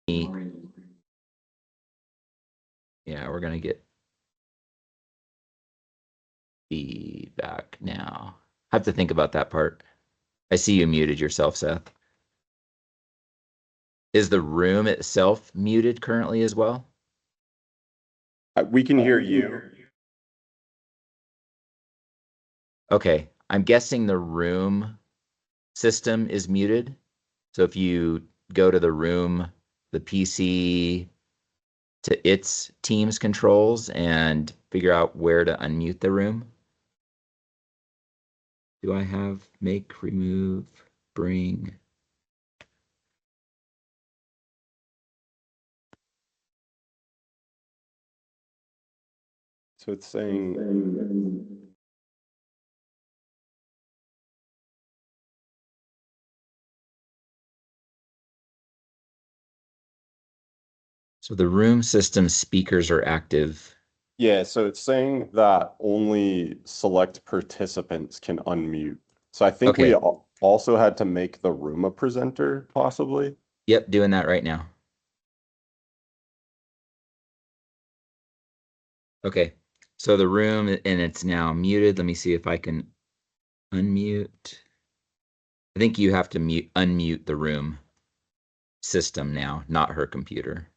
Yeah, we're gonna get feedback now. I have to think about that part. I see you muted yourself, Seth. Is the room itself muted currently as well? We can hear you. Okay, I'm guessing the room system is muted. So if you go to the room, the PC to its Teams controls and figure out where to unmute the room. Do I have make, remove, bring? So it's saying So the room system speakers are active. yeah, so it's saying that only select participants can unmute. So I think we also had to make the room a presenter, possibly. Yep, doing that right now. Okay, so the room and it's now muted. Let me see if I can unmute. I think you have to unmute the room system now, not her computer.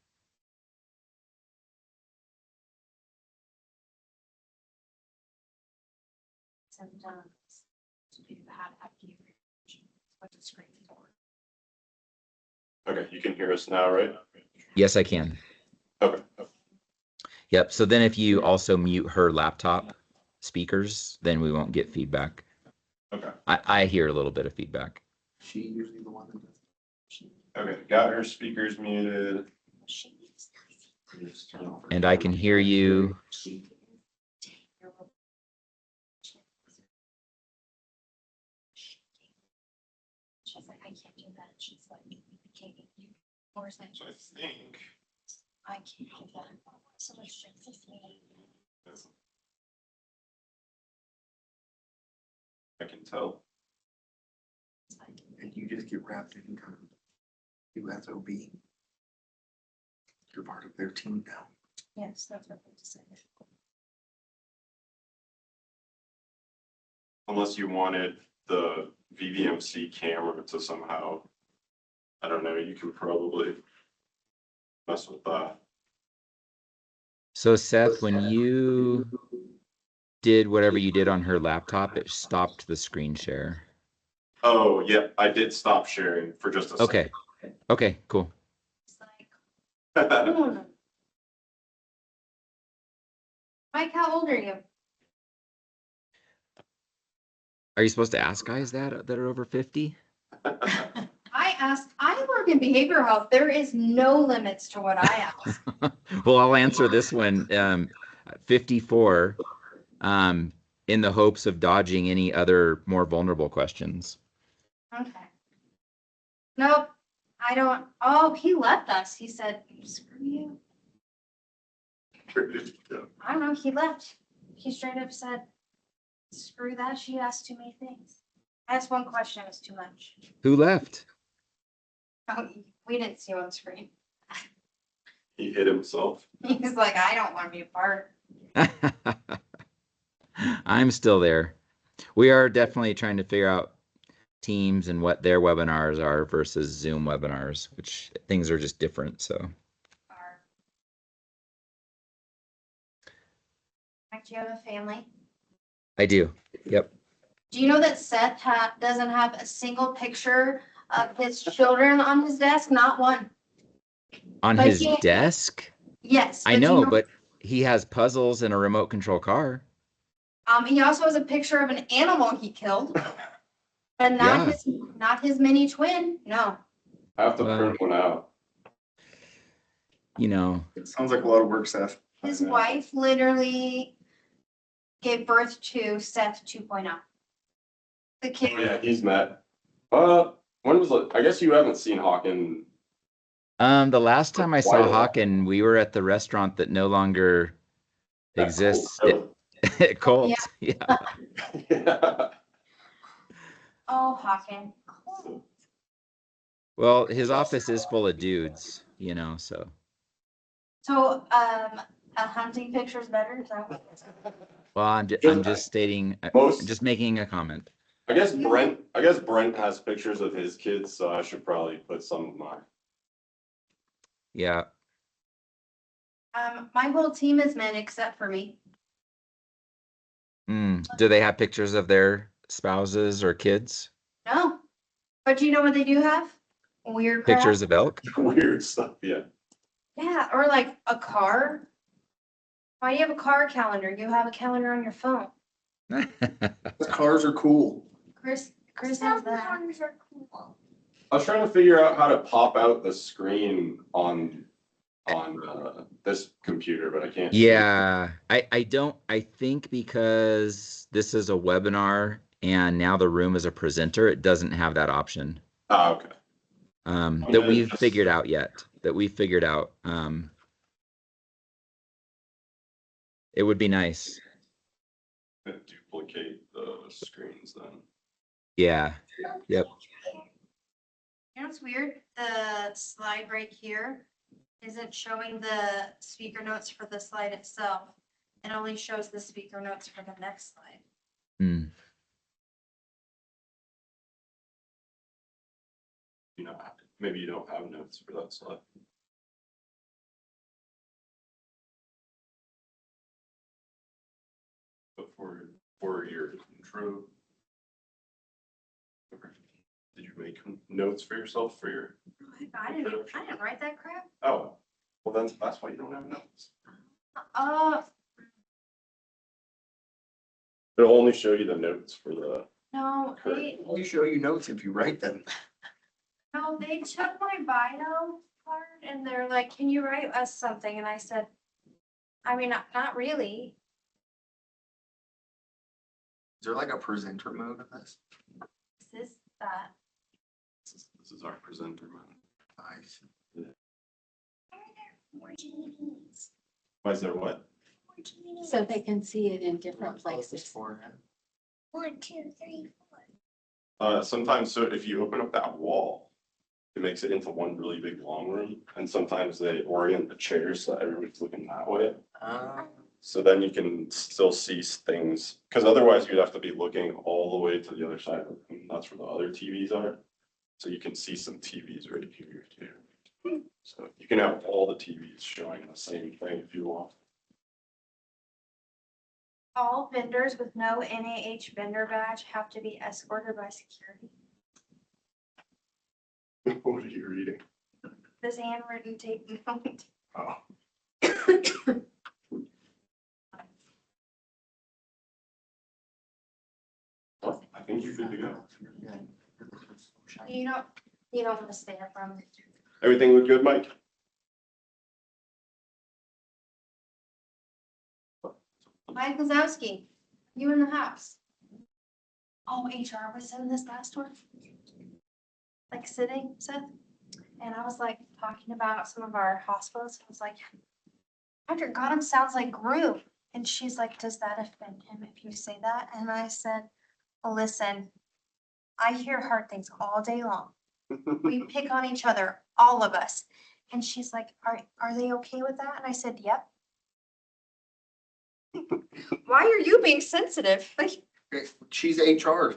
Okay, you can hear us now, right? Yes, I can. Okay. Yep, so then if you also mute her laptop speakers, then we won't get feedback. Okay. I hear a little bit of feedback. She usually the one that does. Okay, got her speakers muted. And I can hear you. She's like, I can't do that. She's like, can't you force it. So I think I can't do that. So much strength is me. I can tell. And you just get wrapped in kind of USOB. You're part of their team now. Yes, that's what they decided. Unless you wanted the VVMC camera to somehow, I don't know, you can probably mess with that. So Seth, when you did whatever you did on her laptop, it stopped the screen share. Oh, yeah, I did stop sharing for just a second. Okay, cool. It's like, Mike, how old are you? Are you supposed to ask guys that are over 50? I asked, I work in behavioral health. There is no limits to what I ask. Well, I'll answer this one. 54, in the hopes of dodging any other more vulnerable questions. Okay. Nope, I don't. Oh, he left us. He said, screw you. I don't know. He left. He straight up said, screw that. She asked too many things. I asked one question. It was too much. Who left? Oh, we didn't see you on screen. He hit himself. He's like, I don't want to be a part. I'm still there. We are definitely trying to figure out Teams and what their webinars are versus Zoom webinars, which things are just different. So, Do you have a family? I do. Yep. Do you know that Seth doesn't have a single picture of his children on his desk? Not one. On But his desk? Yes. I know, but he has puzzles and a remote control car. He also has a picture of an animal he killed. And not his mini twin. No. I have to print one out. You know. It sounds like a lot of work, Seth. His wife literally gave birth to Seth 2.0. The kid. Oh, yeah, he's met. When was it? I guess you haven't seen Hawken. The last time I saw Hawken, we were at the restaurant that no longer exists. Colt. Yeah. Yeah. Oh, Hawken. Well, his office is full of dudes. you know, so. So, a hunting picture is better, is that what? Well, I'm just stating, Most- just making a comment. I guess Brent has pictures of his kids, so I should probably put some of mine. Yeah. My whole team is men except for me. Do they have pictures of their spouses or kids? No, but you know what they do have? Weird crap. Pictures of elk? Weird stuff, yeah. Yeah, or like a car. Why do you have a car calendar? You have a calendar on your phone. The cars are cool. Chris has that. I was trying to figure out how to pop out the screen on this computer, but I can't. Yeah, I think because this is a webinar and now the room is a presenter, it doesn't have that option. Ah, okay. That we've figured out yet, it would be nice. Duplicate the screens then. Yeah, yep. You know what's weird? The slide right here isn't showing the speaker notes for the slide itself. It only shows the speaker notes for the next slide. Hmm. You know, maybe you don't have notes for that slide. But for your intro, did you make notes for yourself for your? I didn't write that crap. Oh, well then that's why you don't have notes. It'll only show you the notes for the. No, We show you notes if you write them. they took my bio part and they're like, can you write us something? And I said, I mean, not really. Is there like a presenter mode of this? This is that. This is our presenter mode. Nice. Why is there what? So they can see it in different places. For it. 1, 2, 3, 4. Sometimes, so if you open up that wall, it makes it into one really big long room. And sometimes they orient the chairs so that everybody's looking that way. So then you can still see things, because otherwise you'd have to be looking all the way to the other side of the room. That's where the other TVs are. So you can see some TVs right here too. So you can have all the TVs showing the same thing if you want. All vendors with no NAH vendor badge have to be escorted by security. What are you reading? This handwritten tape note. Oh. I think you're good to go. You don't want to stay up from. Everything look good, Mike? Mike Wazowski, you in the house? Oh, HR was in this last one. Like sitting, Seth. And I was like talking about some of our hospitals. I was like, Patrick Godham sounds like Groove. And she's like, does that offend him if you say that? And I said, well, listen, I hear hard things all day long. We pick on each other, all of us. And she's like, are they okay with that? And I said, yep. Why are you being sensitive? Like, She's HR.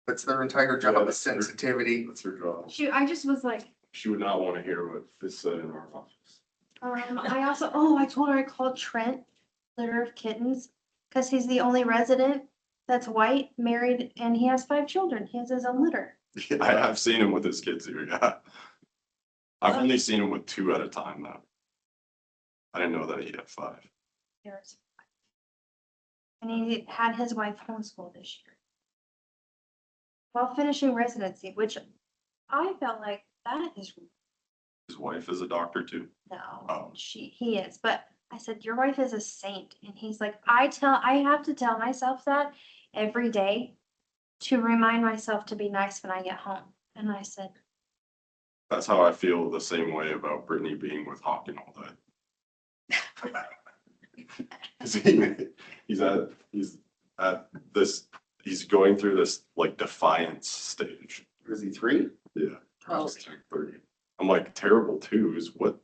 That's their entire job, Yeah, is that's her- sensitivity. That's her job. I just was like, She would not want to hear what is said in our office. I told her I called Trent, litter of kittens, because he's the only resident that's white, married, and he has 5 children. He has his own litter. Yeah, I've seen him with his kids here, yeah. I've only seen him with 2 at a time though. I didn't know that he had 5. Years. And he had his wife homeschool this year. While finishing residency, which I felt like that is His wife is a doctor too. no, Oh. he is, but I said, your wife is a saint. And he's like, I have to tell myself that every day to remind myself to be nice when I get home. And I said, That's how I feel the same way about Brittany being with Hawken all day. 'Cause he's going through this like defiance stage. Is he 3? Yeah. Oh. Just turned 30. I'm like, terrible twos, what?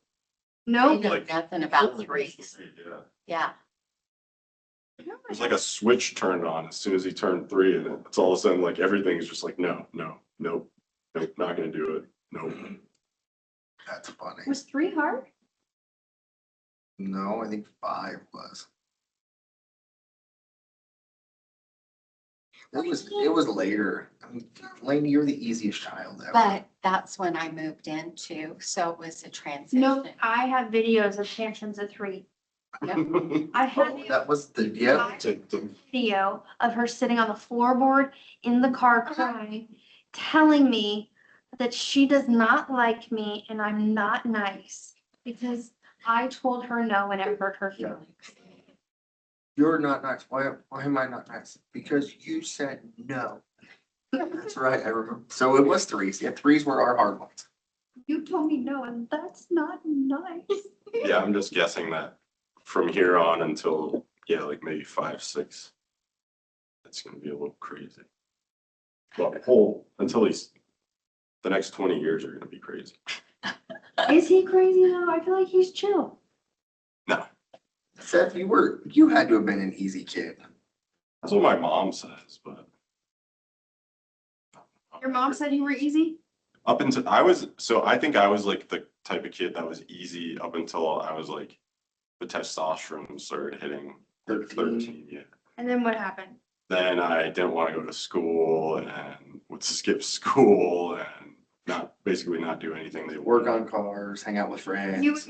They No, know Like- nothing about threes. Yeah. Yeah. It's like a switch turned on as soon as he turned 3, and it's all of a sudden like everything's just like, no, nope, not gonna do it. Nope. That's funny. was 3 hard? No, I think 5 was. It was later. I mean, Lainey, you're the easiest child ever. But that's when I moved into, so it was a transition. No, I have videos of tantrums at 3. I have Oh, that was the, yeah. video of her sitting on the floorboard in the car crying, telling me that she does not like me and I'm not nice because I told her no and it hurt her Yeah. feelings. You're not nice. Why am I not nice? Because you said no. That's right, I remember. So it was 3s. Yeah, 3s were our hard ones. You told me no and that's not nice. Yeah, I'm just guessing that from here on until, yeah, like maybe 5, 6. It's gonna be a little crazy. Well, until the next 20 years are gonna be crazy. Is he crazy though? I feel like he's chill. No, Seth, you had to have been an easy kid. that's what my mom says, but. Your mom said you were easy? Up until I think I was like the type of kid that was easy up until I was like, the testosterone started hitting like 13, yeah. And then what happened? Then I didn't want to go to school and would skip school and basically not do anything they Work wanted. on cars, hang out with friends.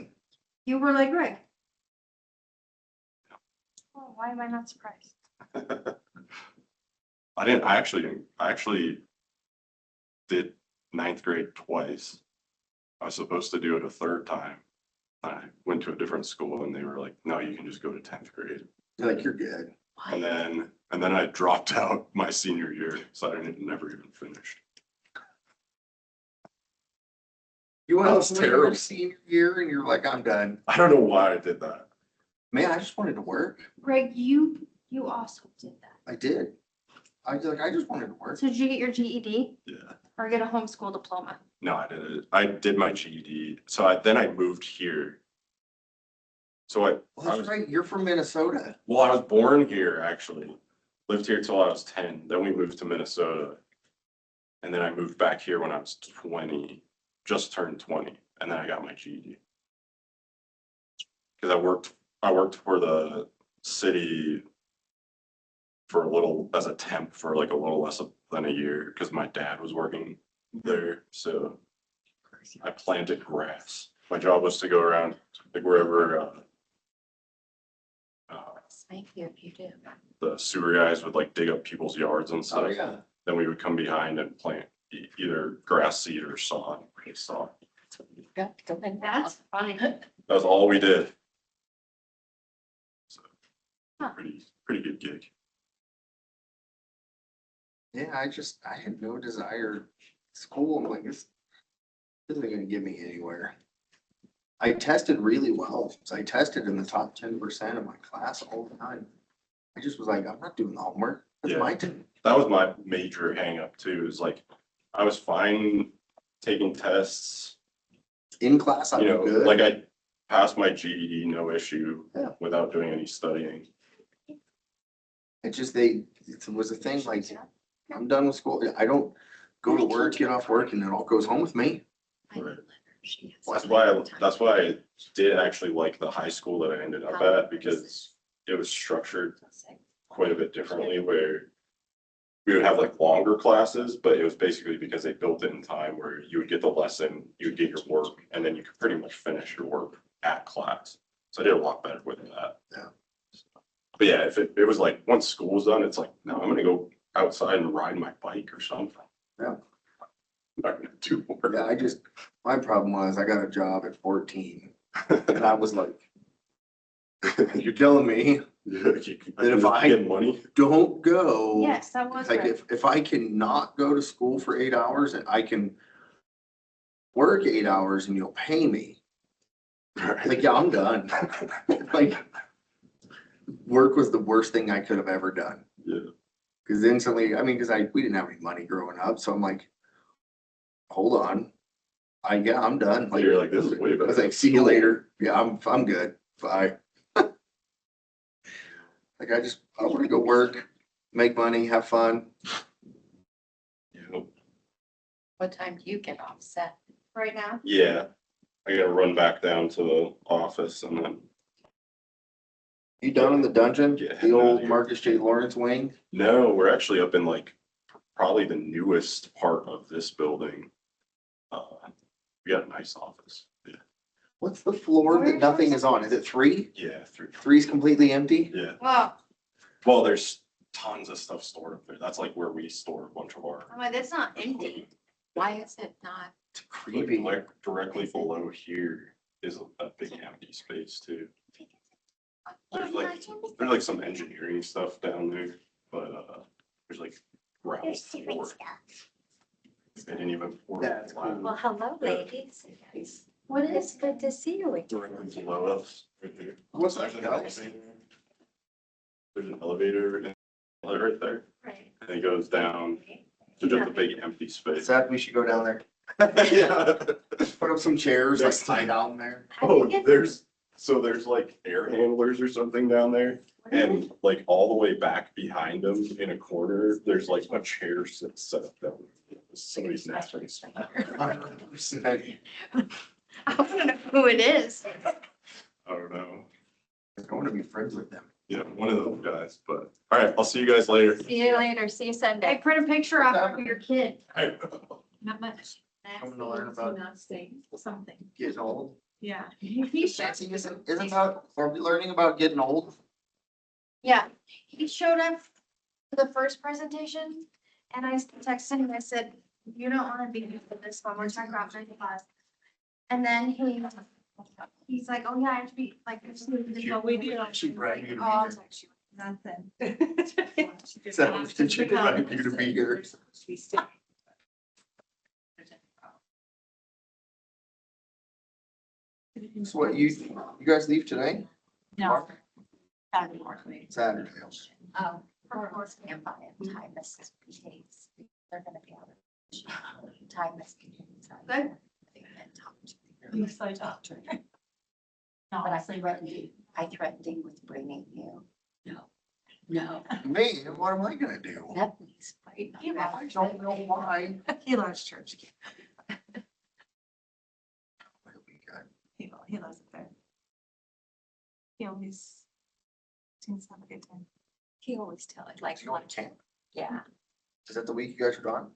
You were like Greg. Oh, why am I not surprised? I actually did 9th grade twice. I was supposed to do it a 3rd time. I went to a different school and they were like, no, you can just go to 10th grade. You're like, you're good. And then I dropped out my senior year, so I never even finished. You went That up was to terrible. your senior year and you're like, I'm done. I don't know why I did that. Man, I just wanted to work. Greg, you also did that. I did. I just wanted to work. So did you get your GED Yeah. or get a homeschool diploma? No, I didn't. I did my GED. So then I moved here. So Well, I that's was, right. You're from Minnesota. well, I was born here actually. Lived here till I was 10. Then we moved to Minnesota. And then I moved back here when I was 20, just turned 20. And then I got my GED. Because I worked for the city for a little, as a temp for like a little less than a year, because my dad was working there, so I planted grass. My job was to go around, like wherever, Thank you if you do. the sewer guys would like dig up people's yards and Oh, stuff. yeah. Then we would come behind and plant either grass seed or sod. Sod. Got to go in. That's funny. That was all we did. So, Huh. pretty good gig. Yeah, I had no desire. School, I'm like, this isn't gonna get me anywhere. I tested really well. So I tested in the top 10% of my class all the time. I just was like, I'm not doing the homework. That's Yeah. my turn. That was my major hang up too, is like, I was fine taking tests, In class, I you was know, good. like I passed my GED, no issue, Yeah. without doing any studying. It just, it was a thing like, I'm done with school. I don't go to work, get off work, and it all goes home with me. Right. She has That's so why, many that's times. why I did actually like the high school that I ended up at, because it was structured quite a bit differently, where we would have like longer classes, but it was basically because they built it in time where you would get the lesson, you would get your work, and then you could pretty much finish your work at class. So I did a lot better with that. Yeah. But yeah, if it was like, once school's done, it's like, no, I'm gonna go outside and ride my bike or something. Yeah. I'm not gonna do more. Yeah, my problem was I got a job at 14 and I was like, you're telling me That if I- get money, don't go. Yes, that was Like right. if I can not go to school for 8 hours and I can work 8 hours and you'll pay me, like, yeah, I'm done. Like, work was the worst thing I could have ever done. Yeah. Cause instantly, I mean, we didn't have any money growing up, so I'm like, hold on. Yeah, I'm done. So you're like, this is way I better. was like, see you later. Yeah, I'm good. Bye. Like I want to go work, make money, have fun. Yep. What time do you get off set? Right now, Yeah, I gotta run back down to the office and then, You done in the dungeon? Yeah. The old Marcus J. Lawrence wing? no, we're actually up in like probably the newest part of this building. We got a nice office. Yeah, What's the floor that nothing is on? Is it three? yeah, three. Three's completely empty? Yeah, well, well, there's tons of stuff stored up there. That's like where we store a bunch of our. I'm like, that's not empty. Why is it not? It's creepy. Like directly below here is a big empty space too. There's like some engineering stuff down there, but there's like ground There's secret floor. stuff. They didn't even. pour That's flat Well, hello, ladies. What is good to see you again. Directly below us, right there. What's There's that an house? elevator. There's an elevator right there, Right. and it goes down to just a big empty space. Sad we should go down there. Yeah. Put up some chairs, like Next tie time. down there. Oh, there's like air handlers or something down there. And like all the way back behind them in a corner, there's like a chair set up down there. Somebody's napping. 100%. I want to know who it is. I don't know. I want to be friends with them. Yeah, one of those guys, but all right, I'll see you guys later. See you later. See you I Sunday. print a picture off of your kid. All right. Not much. I'm gonna learn about Not staying, something, getting old. yeah. He showed, Nancy, isn't about, are we learning about getting old? yeah, he showed up for the first presentation and I texted him, I said, you don't want to be here for this one, we're talking about mental class. And then he's like, oh yeah, I have to be like. We do. She bragged you to be Oh, here. Nothing. Sounds that she bragged you to be here. So what, you guys leave today? No. Saturday morning. Saturday. Oh, of course, can't buy it. Time misbehaves. They're gonna be out of. Time misbehaves. Good. Looks like that. No, But I honestly, right. threatened him with bringing you. No. Me, what am I gonna do? Bethany's right. I don't know why. He loves church. It'll be good. He loves it there. He always seems to have a good time. He always tell it like You want to camp? yeah. Is that the week you guys are gone?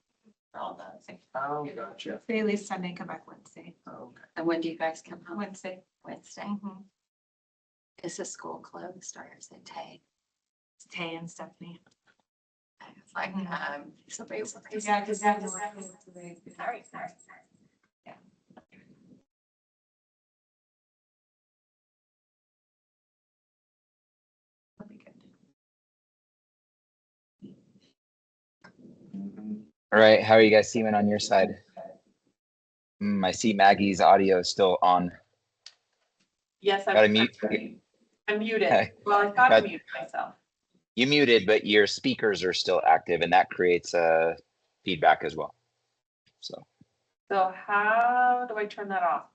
All the things. Oh, gotcha. They leave Sunday, come back Wednesday. Oh, okay. And when do you guys come home? Wednesday. Wednesday. Mhm. Is the school closed or is it Tay? It's Tay and Stephanie. It's like, somebody. Yeah, because that was. Sorry. Yeah. That'll be good. Mhm. All right, how are you guys seeing on your side? I see Maggie's audio is still on. Yes, Gotta mute. I'm muted. Okay. Well, I thought I Got- muted myself. You muted, but your speakers are still active and that creates feedback as well. So So how do I turn that off?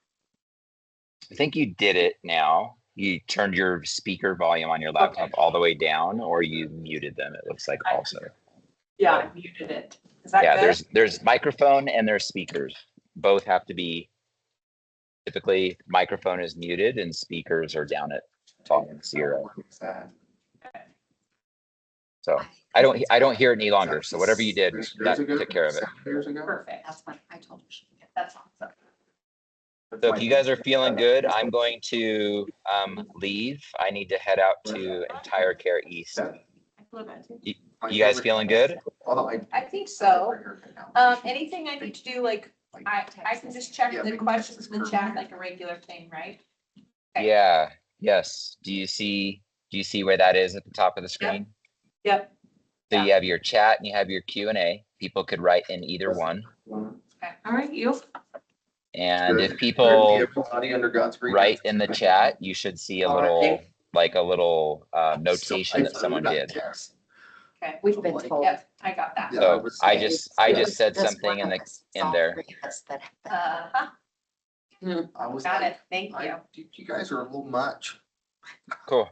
I think you did it now. You turned your speaker volume on your laptop all the way down or you muted them, it looks like also. Yeah, I muted it. Is that Yeah, good? there's microphone and there's speakers. Both have to be, typically microphone is muted and speakers are down at volume 0. Sad. So I don't hear it any longer. So whatever you did, Years that ago? took care of it. 7 years ago? Perfect. That's what I told her. she could get. That's awesome. So if you guys are feeling good, I'm going to leave. I need to head out to Entire Care East. I feel bad too. You guys feeling good? Although I think so. Anything I need to do, like, I can just check Yeah, the maybe questions in the Texas chat current. like a regular thing, right? Okay. Yeah, yes. Do you see where that is at the top of the screen? Yep. So you have your chat and you have your Q&A. People could write in either one. Okay. All right, you. And if people Everybody under God's green. write in the chat, you should see a little notation that someone did. Okay. We've been told. Yep, I got that. Yeah, So was- I just said Just something one in of the, us. It's in all there. three of us that have been. I was Got like, it, thank you. you guys are a little much. Cool.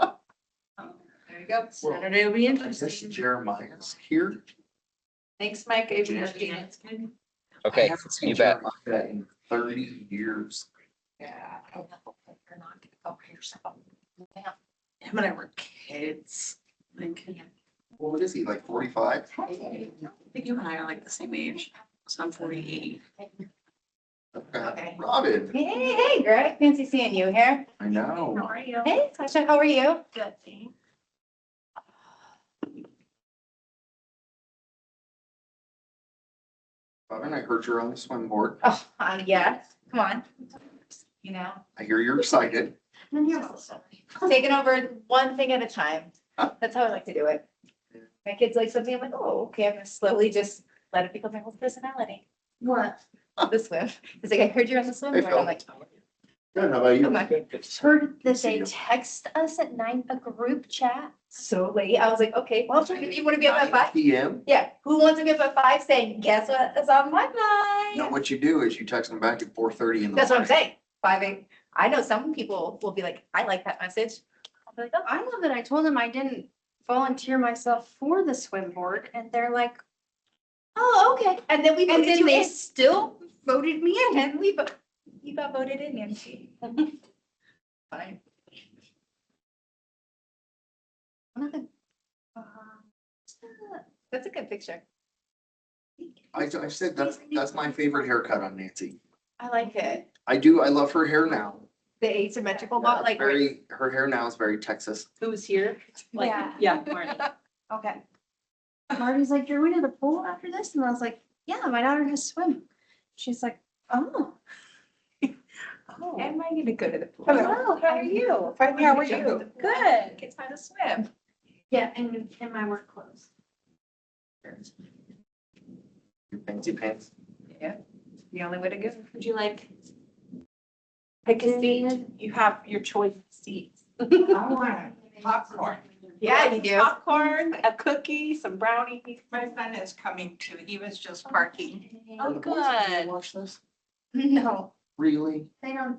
There you go. Saturday will be I guess interesting. Jeremiah's here. Thanks, Mike. I Yeah. appreciate it. Okay, I haven't seen you bet. Jeremiah in 30 years. Yeah. You're not gonna go yourself. Him and I were kids. Like, What is he, like 45? I think you and I are like the same age. So I'm 48. Okay. Robin, Hey, hey, Greg, fancy seeing you here. I know. How are you? Hey, Sasha, how are you? Good thing. Robin, I heard you're on the swim board. Oh, yeah, come on. You know, I hear you're excited. taking over one thing at a time. That's how I like to do it. My kids like something, I'm like, oh, okay, I'm gonna slowly just let it become my whole personality. What? The swim. It's like, I heard you're on the swim Hey, board. I'm Phil. like, Good, how about you? I'm not good. Heard that they text us at 9, a group chat so late. I was like, okay, well, if you want to be up at 5? PM? Yeah, who wants to be up at 5 saying, guess what is on my No, mind? what you do is you text them back at 4:30 in the That's what I'm morning. saying. 5, 8. I know some people will be like, I like that message. I'll be like, oh, I know that I told them I didn't volunteer myself for the swim board and they're like, oh, okay. And then we and voted then you they in. still voted me in. And you got voted in, Nancy. Fine. Nothing. That's a good picture. I said that's my favorite haircut on Nancy. I like it. I love her hair now. The asymmetrical bot, like, Her hair now is very Texas. Who's here? Like, Yeah. yeah, Marty. Okay. Marty's like, you're going to the pool after this? And I was like, yeah, my daughter has swim. She's like, oh. Oh. am I gonna go to the pool? Hello, how are you? Fine, how are you? Good. Kids find a swim. Yeah, and in my work clothes. Your fancy pants. Yeah, the only way to go. Would you like? Pick a seat. You have your choice of seats. I want popcorn. Yeah, you do. Popcorn, a cookie, some brownies. My son is coming too. He was just parking. Oh, Are the boys gonna good. Watch this? No, Really? They don't.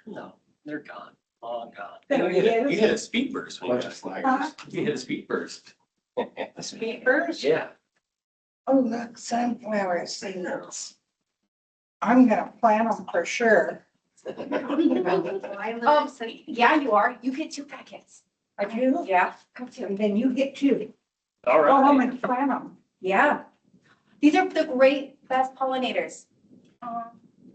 No, they're gone, all gone. There he You is. hit a speed burst when you Bunch of got flaggers. You hit a speed burst. The speakers. Yeah. Oh, look, sunflower seeds. I'm gonna plant them for sure. yeah, you are. You get 2 packets. I do? Yeah. And then you get two. All Go home right. and plant them. Yeah. These are the great best pollinators.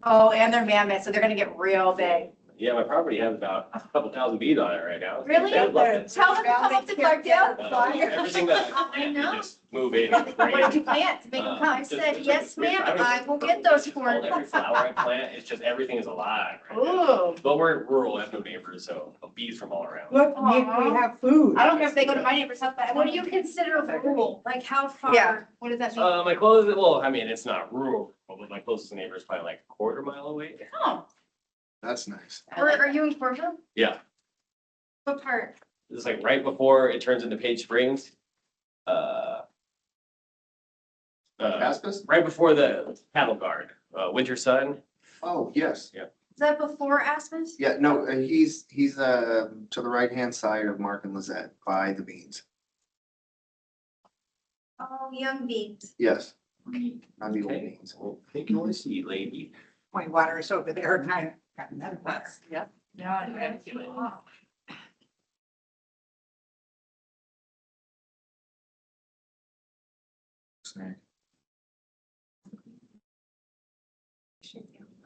Oh, and they're mammoth, so they're gonna get real big. Yeah, my property has about a couple thousand bees on it right now. Really? They would love it. Tell them to come up to Clarkdale. Everything that I you know. can just move in. What did you plant to make them come? I said, yes, ma'am, I will get those for you. Every flower I plant, it's just, everything is alive right now. Ooh, But we're rural, I have no neighbors, so bees from all around. Look, maybe we have food. I don't care if they go to my neighbor's house, but What do you consider rural? Like how far? Yeah, what does that mean? My closest, well, I mean, it's not rural, but my closest neighbor is probably like a quarter mile away. Oh, That's nice. Are you in Corvo? Yeah, What part? it's like right before it turns into Page Springs. Aspis? Right before the cattle guard, Winter Sun. Oh, yes. Is that before Aspen's? Yeah, no, he's to the right-hand side of Mark and Lizette by the beans. Oh, Young Beans. Yes. Not the old Okay, beans. well, take your seat, lady. My water is over there and I got another water. Yeah. Yeah, I gotta do it.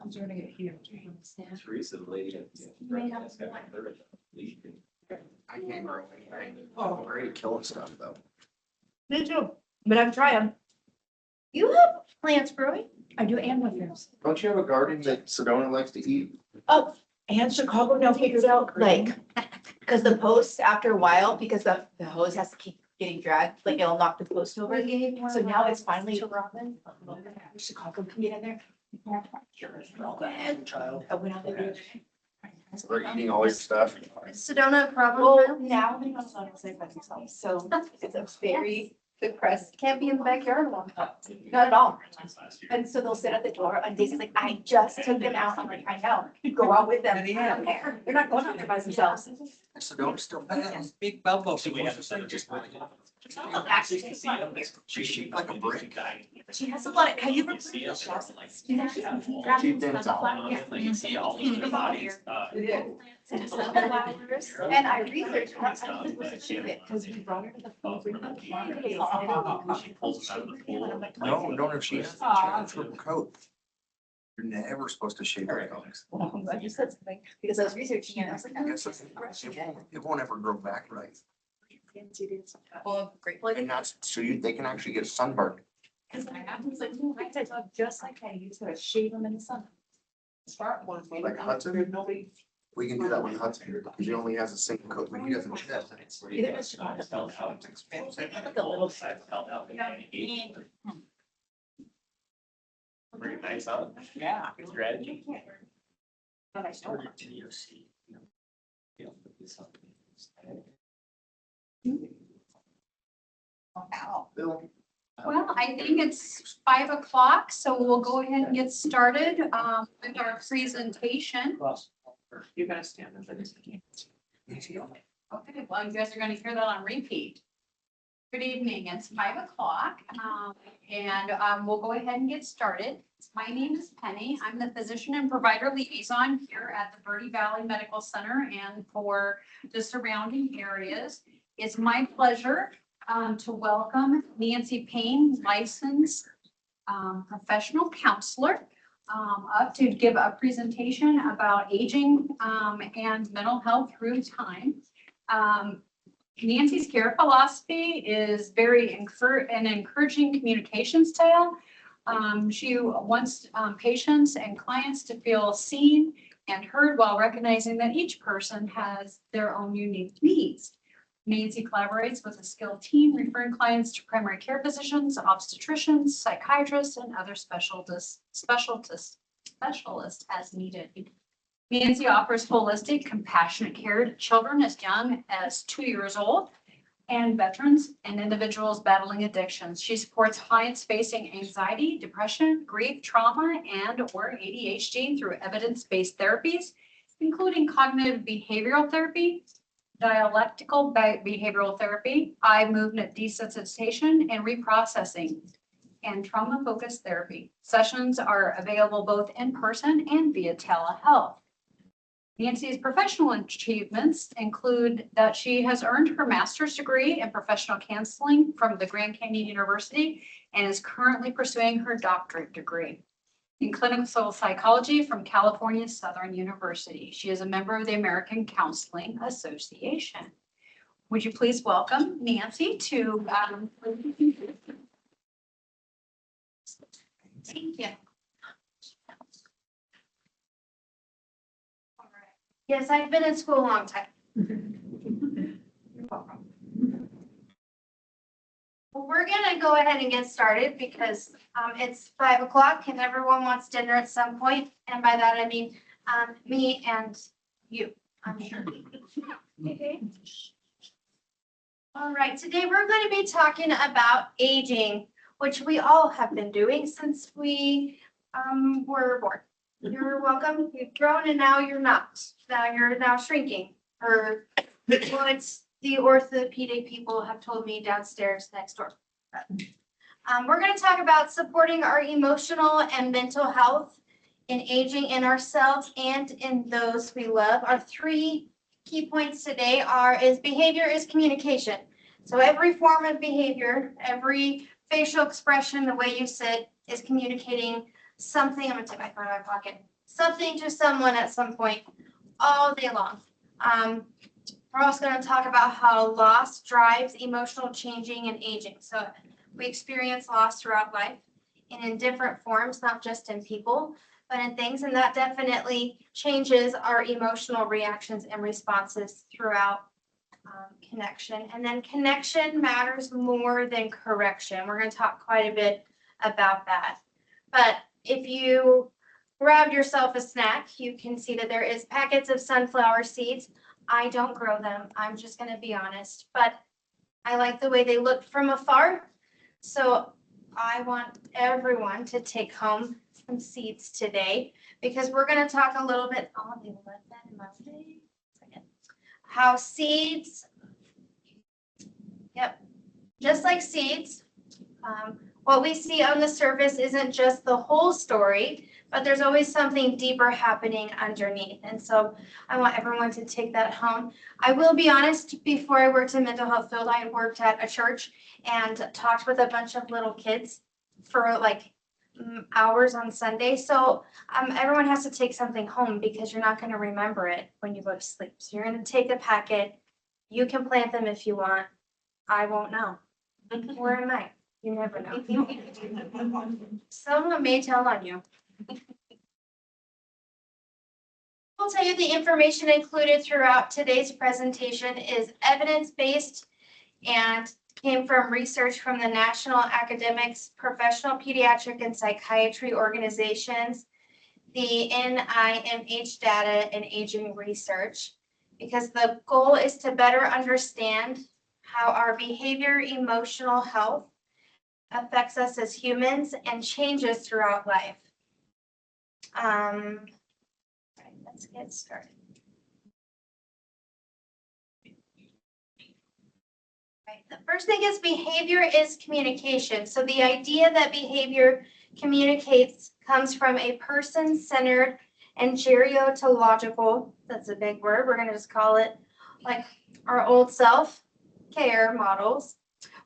I'm starting to get here. Teresa, the lady. I can't grow anything. Oh, great, killing stuff though. me too, but I'm trying. You have plants growing? I do and mushrooms. Don't you have a garden that Sedona likes to eat? Oh, And Chicago now figured out. like, because the post after a while, because the hose has to keep getting dragged, like it'll knock the post over. So now it's finally. To Robin? Chicago can get in there. Child. I went out there. We're eating all your stuff. Sedona problem Well, child? now they don't know say by themselves, so it's a very good press. Can't be in the backyard alone. Not at all. And so they'll sit at the door and Daisy's like, I just took them out. I'm like, I know, go out with them. I don't care. They're not going out there by themselves. Sedona still bad. Big bubble. She's shaped like a brick. She has a lot of, have you ever? She's actually She did all. And I researched her, I'm supposed to ship it, because we brought her to the pool. No, don't if she has a triple coat. You're never supposed to shave her dogs. I'm glad you said something, because I was researching it, I was like, I guess it won't ever grow back right. well, great. And that's, so they can actually get sunburned. Because I was like, oh, I said, dog just like that, you just gotta shave them in the sun. Smart one. Like Hudson? We can do that with Hudson here, because he only has a single coat, but he doesn't shed. Either does Chicago. Like a little side. Pretty nice, huh? Yeah. Good strategy. But I don't. Ow. Bill, Well, I think it's 5 o'clock, so we'll go ahead and get started with our presentation. You gotta stand up. Okay, well, you guys are gonna hear that on repeat. Good evening, it's 5 o'clock, and we'll go ahead and get started. My name is Penny. I'm the physician and provider liaison here at the Verde Valley Medical Center and for the surrounding areas. It's my pleasure to welcome Nancy Payne, licensed professional counselor, up to give a presentation about aging and mental health through time. Nancy's care philosophy is very an encouraging communication style. She wants patients and clients to feel seen and heard while recognizing that each person has their own unique needs. Nancy collaborates with a skilled team, referring clients to primary care physicians, obstetricians, psychiatrists, and other specialists as needed. Nancy offers holistic, compassionate care to children as young as 2 years old and veterans and individuals battling addictions. She supports clients facing anxiety, depression, grief, trauma, and/or ADHD through evidence-based therapies, including cognitive behavioral therapy, dialectical behavioral therapy, eye movement desensitization and reprocessing, and trauma-focused therapy. Sessions are available both in person and via telehealth. Nancy's professional achievements include that she has earned her master's degree in professional counseling from the Grand Canyon University and is currently pursuing her doctorate degree in clinical psychology from California Southern University. She is a member of the American Counseling Association. Would you please welcome Nancy to thank you. All right. Yes, I've been in school a long time. You're welcome. Well, we're gonna go ahead and get started because it's 5 o'clock and everyone wants dinner at some point. And by that, I mean me and you, I'm sure. Okay. All right, today we're going to be talking about aging, which we all have been doing since we were born. You're welcome. You've grown and now you're not. Now you're shrinking. Or what the orthopedic people have told me downstairs next door. We're going to talk about supporting our emotional and mental health in aging in ourselves and in those we love. Our 3 key points today is behavior is communication. So every form of behavior, every facial expression, the way you sit is communicating something. I'm going to take my phone out of my pocket. Something to someone at some point all day long. We're also going to talk about how loss drives emotional changing and aging. So we experience loss throughout life and in different forms, not just in people, but in things. And that definitely changes our emotional reactions and responses throughout connection. And then connection matters more than correction. We're going to talk quite a bit about that. But if you grabbed yourself a snack, you can see that there is packets of sunflower seeds. I don't grow them, I'm just gonna be honest, but I like the way they look from afar. So I want everyone to take home some seeds today because we're gonna talk a little bit, oh, they left that in my way. Second. How seeds, yep, just like seeds, what we see on the surface isn't just the whole story, but there's always something deeper happening underneath. And so I want everyone to take that home. I will be honest, before I worked in mental health field, I worked at a church and talked with a bunch of little kids for like hours on Sunday. So everyone has to take something home because you're not going to remember it when you go to sleep. So you're going to take a packet. You can plant them if you want. I won't know. Or I might. You never know. Someone may tell on you. I'll tell you the information included throughout today's presentation is evidence-based and came from research from the National Academics, Professional Pediatric and Psychiatry Organizations, the NIMH data and aging research, because the goal is to better understand how our behavior, emotional health affects us as humans and changes throughout life. Right, let's get started. Right, the first thing is behavior is communication. So the idea that behavior communicates comes from a person-centered and geriatological, that's a big word, we're going to just call it like our old self care models,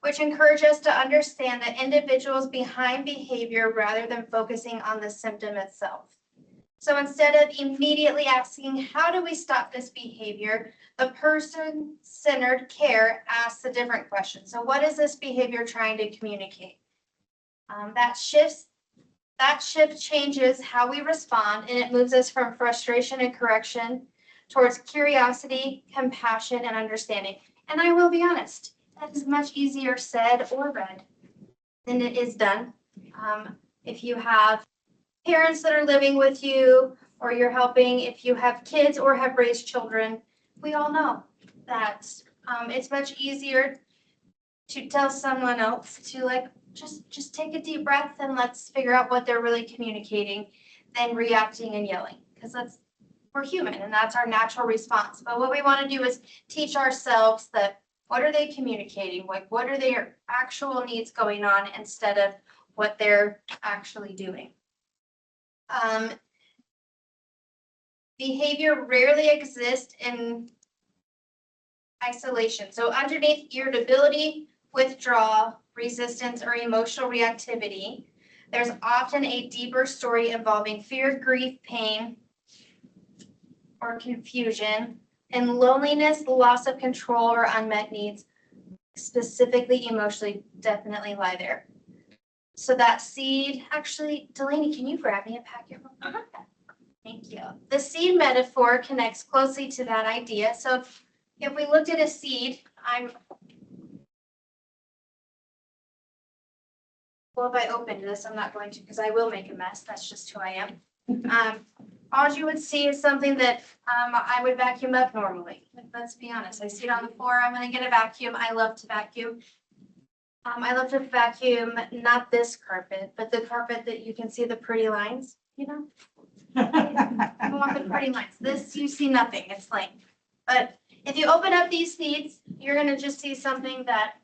which encourage us to understand the individuals behind behavior rather than focusing on the symptom itself. So instead of immediately asking, how do we stop this behavior, the person-centered care asks a different question. So what is this behavior trying to communicate? That shift changes how we respond, and it moves us from frustration and correction towards curiosity, compassion, and understanding. And I will be honest, that is much easier said or read than it is done. If you have parents that are living with you, or you're helping, if you have kids or have raised children, we all know that it's much easier to tell someone else to like, just take a deep breath and let's figure out what they're really communicating than reacting and yelling, because we're human and that's our natural response. But what we want to do is teach ourselves that what are they communicating? Like, what are their actual needs going on instead of what they're actually doing? Behavior rarely exists in isolation. So underneath irritability, withdrawal, resistance, or emotional reactivity, there's often a deeper story involving fear, grief, pain, or confusion, and loneliness, loss of control, or unmet needs, specifically emotionally, definitely lie there. So that seed, actually, Delaney, can you grab me a packet? Thank you. The seed metaphor connects closely to that idea. So if we looked at a seed, well, if I opened this, I'm not going to, because I will make a mess. That's just who I am. All you would see is something that I would vacuum up normally. Let's be honest. I see it on the floor. I'm going to get a vacuum. I love to vacuum. I love to vacuum, not this carpet, but the carpet that you can see the pretty lines, you know? I want the pretty lines. This, you see nothing. It's lame. But if you open up these seeds, you're going to just see something that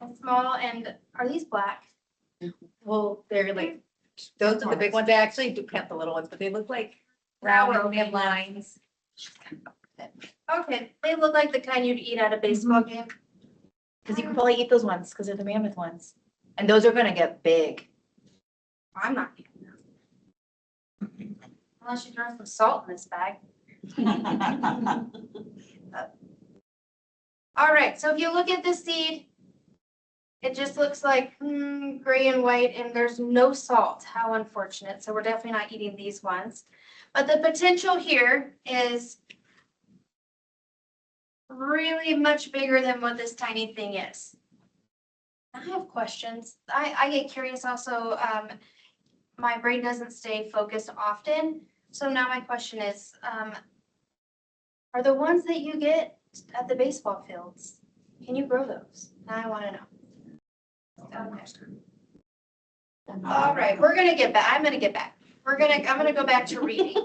is small. And are these black? Well, they're like, those are the big ones. I actually do plant the little ones, but they look like round and they have lines. Okay, they look like the kind you'd eat at a baseball game. Because you can probably eat those ones because they're the mammoth ones. And those are gonna get big. I'm not eating them. Unless you throw some salt in this bag. All right, so if you look at the seed, it just looks like gray and white, and there's no salt. How unfortunate. So we're definitely not eating these ones. But the potential here is really much bigger than what this tiny thing is. I have questions. I get curious also. my brain doesn't stay focused often. So now my question is, are the ones that you get at the baseball fields, can you grow those? Now I wanna know. Okay. All right, we're gonna get back, I'm gonna get back. I'm gonna go back to reading.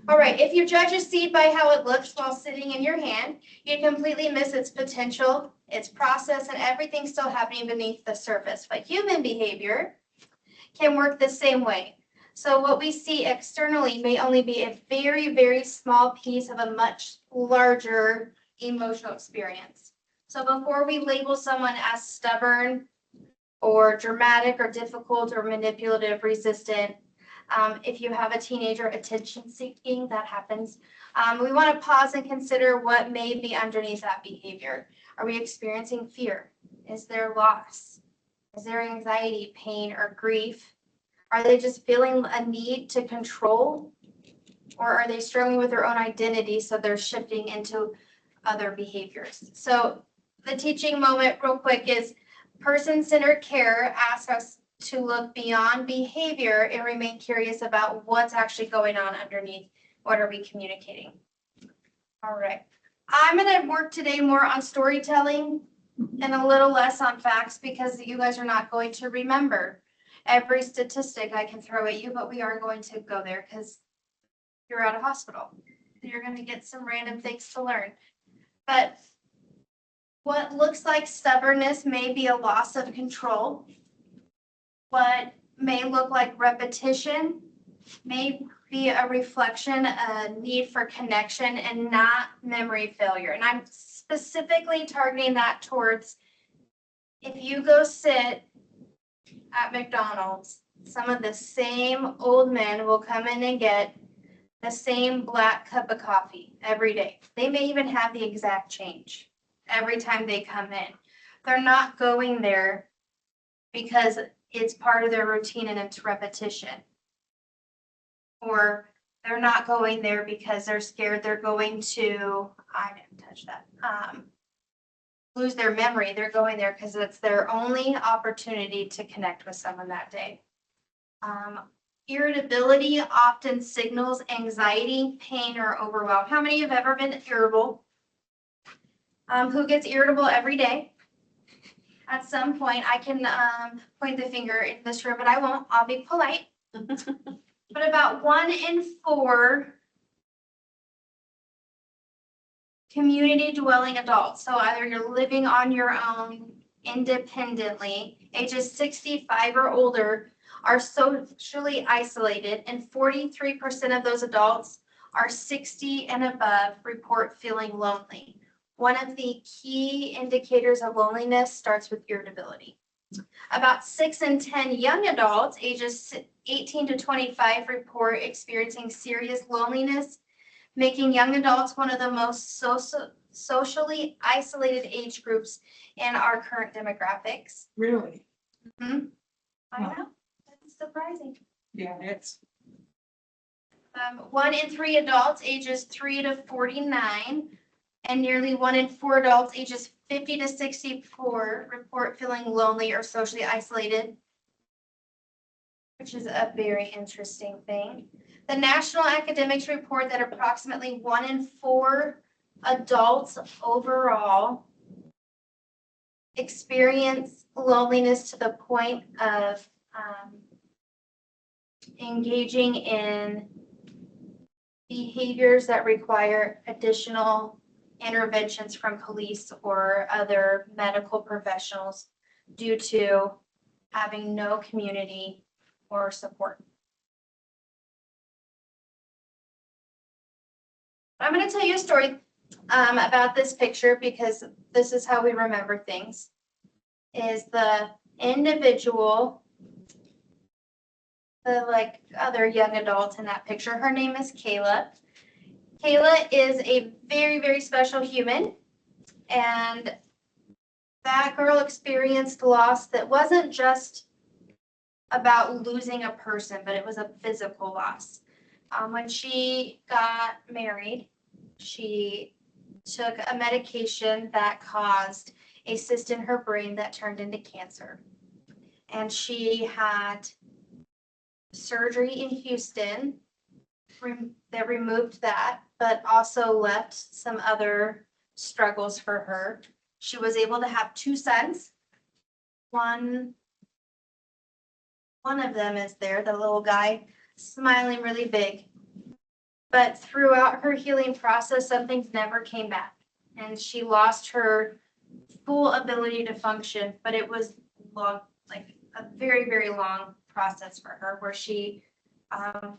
All right, if you judge a seed by how it looks while sitting in your hand, you completely miss its potential, its process, and everything still happening beneath the surface. But human behavior can work the same way. So what we see externally may only be a very, very small piece of a much larger emotional experience. So before we label someone as stubborn or dramatic or difficult or manipulative, resistant, if you have a teenager attention seeking, that happens. We want to pause and consider what may be underneath that behavior. Are we experiencing fear? Is there loss? Is there anxiety, pain, or grief? Are they just feeling a need to control? Or are they struggling with their own identity, so they're shifting into other behaviors? So the teaching moment real quick is person-centered care asks us to look beyond behavior and remain curious about what's actually going on underneath. What are we communicating? All right. I'm going to work today more on storytelling and a little less on facts because you guys are not going to remember every statistic I can throw at you, but we are going to go there because you're out of hospital. You're going to get some random things to learn. But what looks like stubbornness may be a loss of control. What may look like repetition may be a reflection, a need for connection, and not memory failure. And I'm specifically targeting that towards if you go sit at McDonald's, some of the same old men will come in and get the same black cup of coffee every day. They may even have the exact change every time they come in. They're not going there because it's part of their routine and it's repetition. Or they're not going there because they're scared they're going to, I didn't touch that, lose their memory. They're going there because it's their only opportunity to connect with someone that day. Irritability often signals anxiety, pain, or overwhelm. How many have ever been irritable? Who gets irritable every day? At some point, I can point the finger in this room, but I won't. I'll be polite. But about 1 in 4 community dwelling adults, so either you're living on your own independently, ages 65 or older, are socially isolated, and 43% of those adults are 60 and above report feeling lonely. One of the key indicators of loneliness starts with irritability. About 6 in 10 young adults ages 18 to 25 report experiencing serious loneliness, making young adults one of the most socially isolated age groups in our current demographics. Really? I know, that's surprising. Yeah, it's. 1 in 3 adults ages 3 to 49 and nearly 1 in 4 adults ages 50 to 64 report feeling lonely or socially isolated, which is a very interesting thing. The national academics report that approximately 1 in 4 adults overall experience loneliness to the point of engaging in behaviors that require additional interventions from police or other medical professionals due to having no community or support. I'm going to tell you a story about this picture because this is how we remember things. Is the individual, the like other young adult in that picture, her name is Kayla. Kayla is a very, very special human, and that girl experienced loss that wasn't just about losing a person, but it was a physical loss. When she got married, she took a medication that caused a cyst in her brain that turned into cancer. And she had surgery in Houston. They removed that, but also left some other struggles for her. She was able to have 2 sons. One of them is there, the little guy, smiling really big. But throughout her healing process, some things never came back. And she lost her full ability to function, but it was long, like a very, very long process for her where she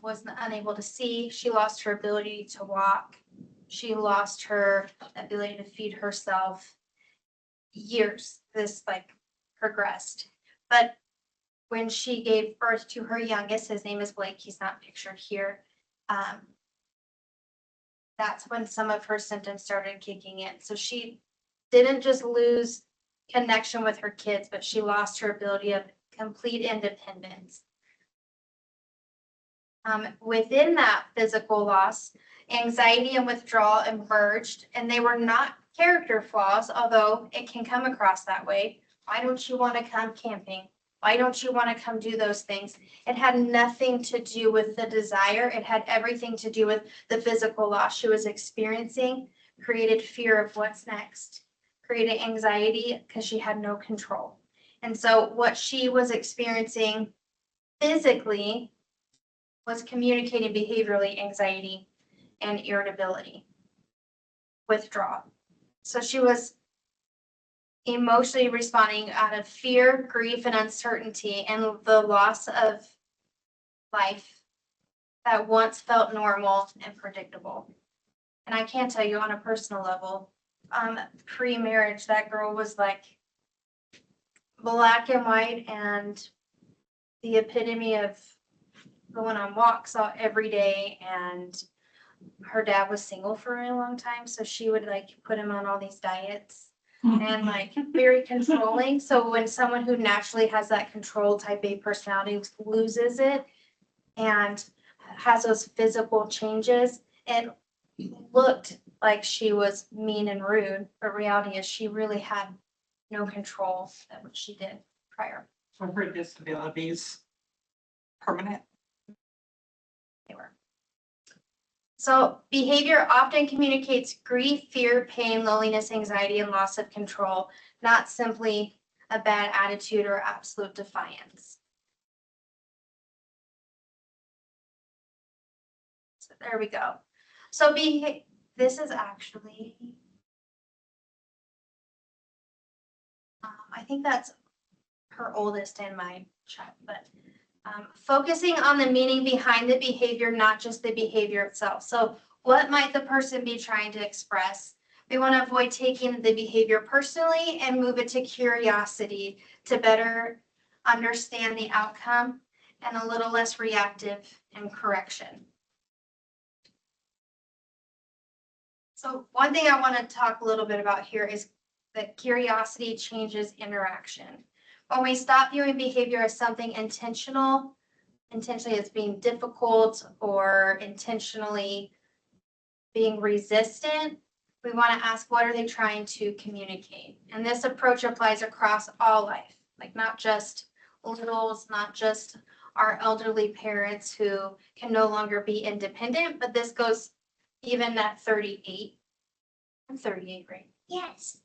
was unable to see. She lost her ability to walk. She lost her ability to feed herself. Years this like progressed. But when she gave birth to her youngest, his name is Blake, he's not pictured here. That's when some of her symptoms started kicking in. So she didn't just lose connection with her kids, but she lost her ability of complete independence. Within that physical loss, anxiety and withdrawal emerged, and they were not character flaws, although it can come across that way. Why don't you want to come camping? Why don't you want to come do those things? It had nothing to do with the desire. It had everything to do with the physical loss she was experiencing, created fear of what's next, created anxiety because she had no control. And so what she was experiencing physically was communicating behaviorally anxiety and irritability, withdrawal. So she was emotionally responding out of fear, grief, and uncertainty, and the loss of life that once felt normal and predictable. And I can tell you on a personal level, pre-marriage, that girl was like black and white and the epitome of going on walks every day. And her dad was single for a long time, so she would like put him on all these diets and like very controlling. So when someone who naturally has that control type A personality loses it and has those physical changes, it looked like she was mean and rude, but reality is she really had no control of what she did prior. So her disabilities permanent. They were. So behavior often communicates grief, fear, pain, loneliness, anxiety, and loss of control, not simply a bad attitude or absolute defiance. So there we go. So this is actually, I think that's her oldest and my child, but focusing on the meaning behind the behavior, not just the behavior itself. So what might the person be trying to express? We want to avoid taking the behavior personally and move it to curiosity to better understand the outcome and a little less reactive and correction. So one thing I want to talk a little bit about here is that curiosity changes interaction. When we stop viewing behavior as something intentionally as being difficult or intentionally being resistant, we want to ask, what are they trying to communicate? And this approach applies across all life, like not just littles, not just our elderly parents who can no longer be independent, but this goes even at 38. I'm 38, right? Yes.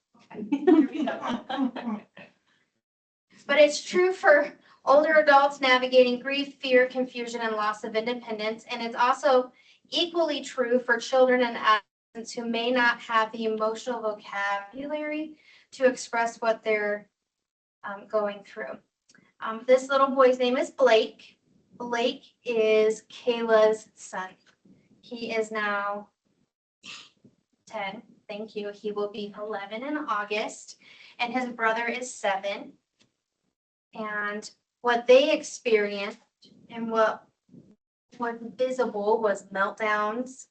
But it's true for older adults navigating grief, fear, confusion, and loss of independence. And it's also equally true for children and adolescents who may not have the emotional vocabulary to express what they're going through. This little boy's name is Blake. Blake is Kayla's son. He is now 10. Thank you. He will be 11 in August, and his brother is 7. And what they experienced and what was visible was meltdowns.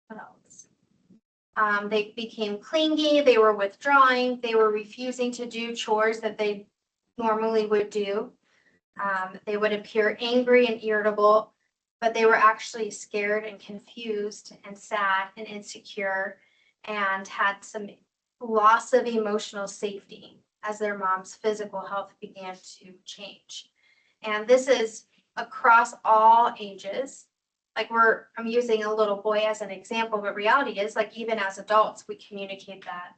What else? They became clingy, they were withdrawing, they were refusing to do chores that they normally would do. They would appear angry and irritable, but they were actually scared and confused and sad and insecure and had some loss of emotional safety as their mom's physical health began to change. And this is across all ages. Like I'm using a little boy as an example, but reality is like even as adults, we communicate that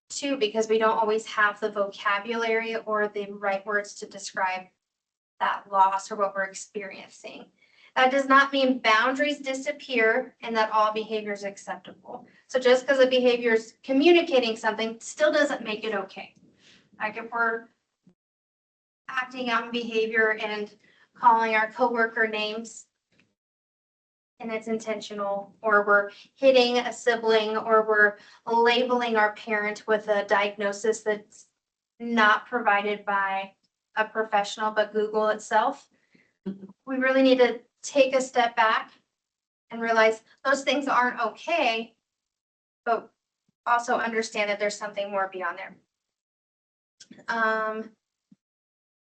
too, because we don't always have the vocabulary or the right words to describe that loss or what we're experiencing. That does not mean boundaries disappear and that all behavior is acceptable. So just because a behavior is communicating something still doesn't make it okay. Like if we're acting out in behavior and calling our coworker names and it's intentional, or we're hitting a sibling, or we're labeling our parent with a diagnosis that's not provided by a professional, but Google itself, we really need to take a step back and realize those things aren't okay, but also understand that there's something more beyond there. And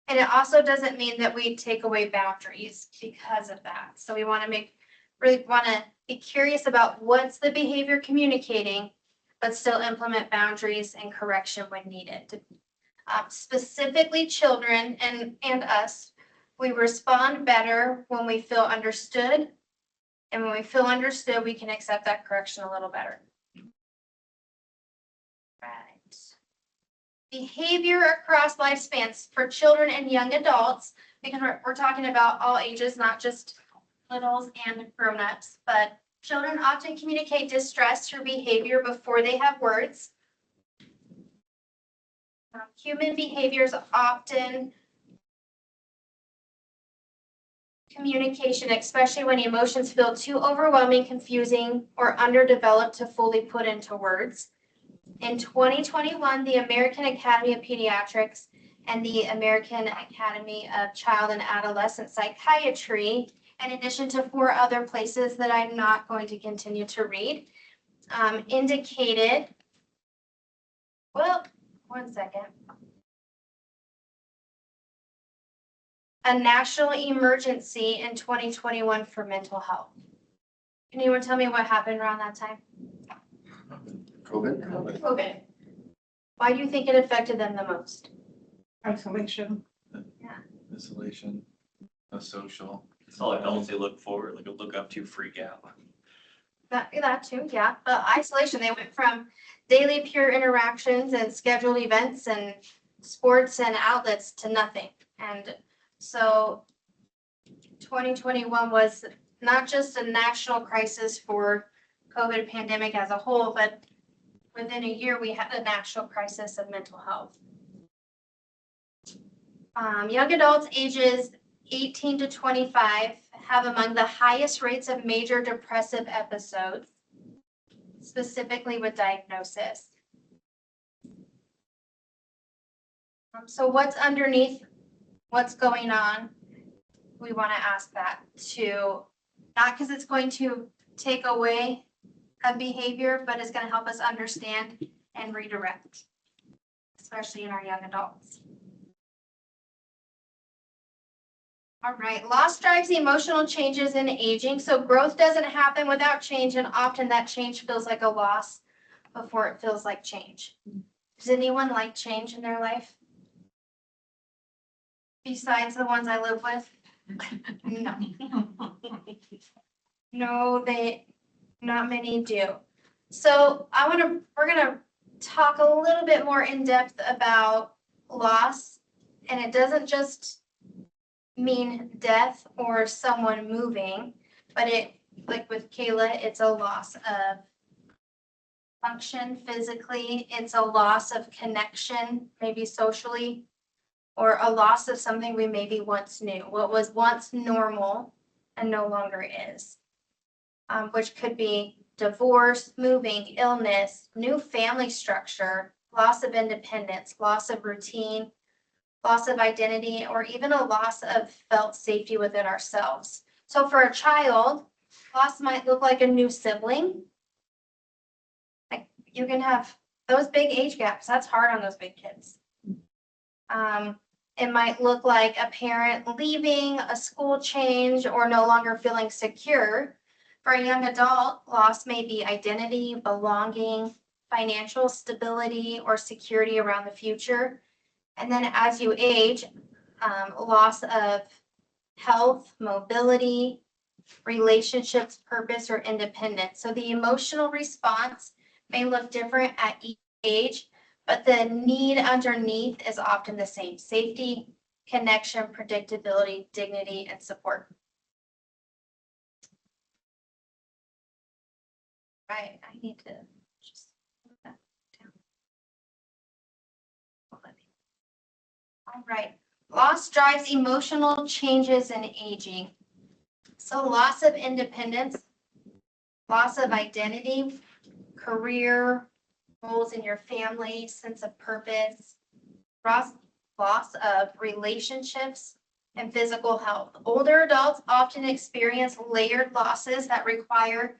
it also doesn't mean that we take away boundaries because of that. So we want to really want to be curious about what's the behavior communicating, but still implement boundaries and correction when needed. Specifically children and us, we respond better when we feel understood. And when we feel understood, we can accept that correction a little better. Right. Behavior across lifespans for children and young adults, because we're talking about all ages, not just littles and grown-ups, but children often communicate distress through behavior before they have words. Human behaviors often communication, especially when emotions feel too overwhelming, confusing, or underdeveloped to fully put into words. In 2021, the American Academy of Pediatrics and the American Academy of Child and Adolescent Psychiatry, in addition to 4 other places that I'm not going to continue to read, indicated, well, one second. A national emergency in 2021 for mental health. Can anyone tell me what happened around that time? COVID. Why do you think it affected them the most? Isolation. Isolation, no social. It's all adults they look forward, like look up to, freak out. That too, yeah. But isolation, they went from daily peer interactions and scheduled events and sports and outlets to nothing. And so 2021 was not just a national crisis for COVID pandemic as a whole, but within a year, we had a national crisis of mental health. Young adults ages 18 to 25 have among the highest rates of major depressive episodes, specifically with diagnosis. So what's underneath what's going on? We want to ask that too, not because it's going to take away a behavior, but it's going to help us understand and redirect, especially in our young adults. All right, loss drives emotional changes in aging. So growth doesn't happen without change, and often that change feels like a loss before it feels like change. Does anyone like change in their life? Besides the ones I live with? No. No, not many do. So we're gonna talk a little bit more in depth about loss, and it doesn't just mean death or someone moving, but like with Kayla, it's a loss of function physically, it's a loss of connection, maybe socially, or a loss of something we maybe once knew, what was once normal and no longer is, which could be divorce, moving, illness, new family structure, loss of independence, loss of routine, loss of identity, or even a loss of felt safety within ourselves. So for a child, loss might look like a new sibling. Like you can have those big age gaps. That's hard on those big kids. It might look like a parent leaving, a school change, or no longer feeling secure. For a young adult, loss may be identity, belonging, financial stability, or security around the future. And then as you age, loss of health, mobility, relationships, purpose, or independence. So the emotional response may look different at each age, but the need underneath is often the same: safety, connection, predictability, dignity, and support. Right, I need to just put that down. All right, loss drives emotional changes in aging. So loss of independence, loss of identity, career, roles in your family, sense of purpose, loss of relationships, and physical health. Older adults often experience layered losses that require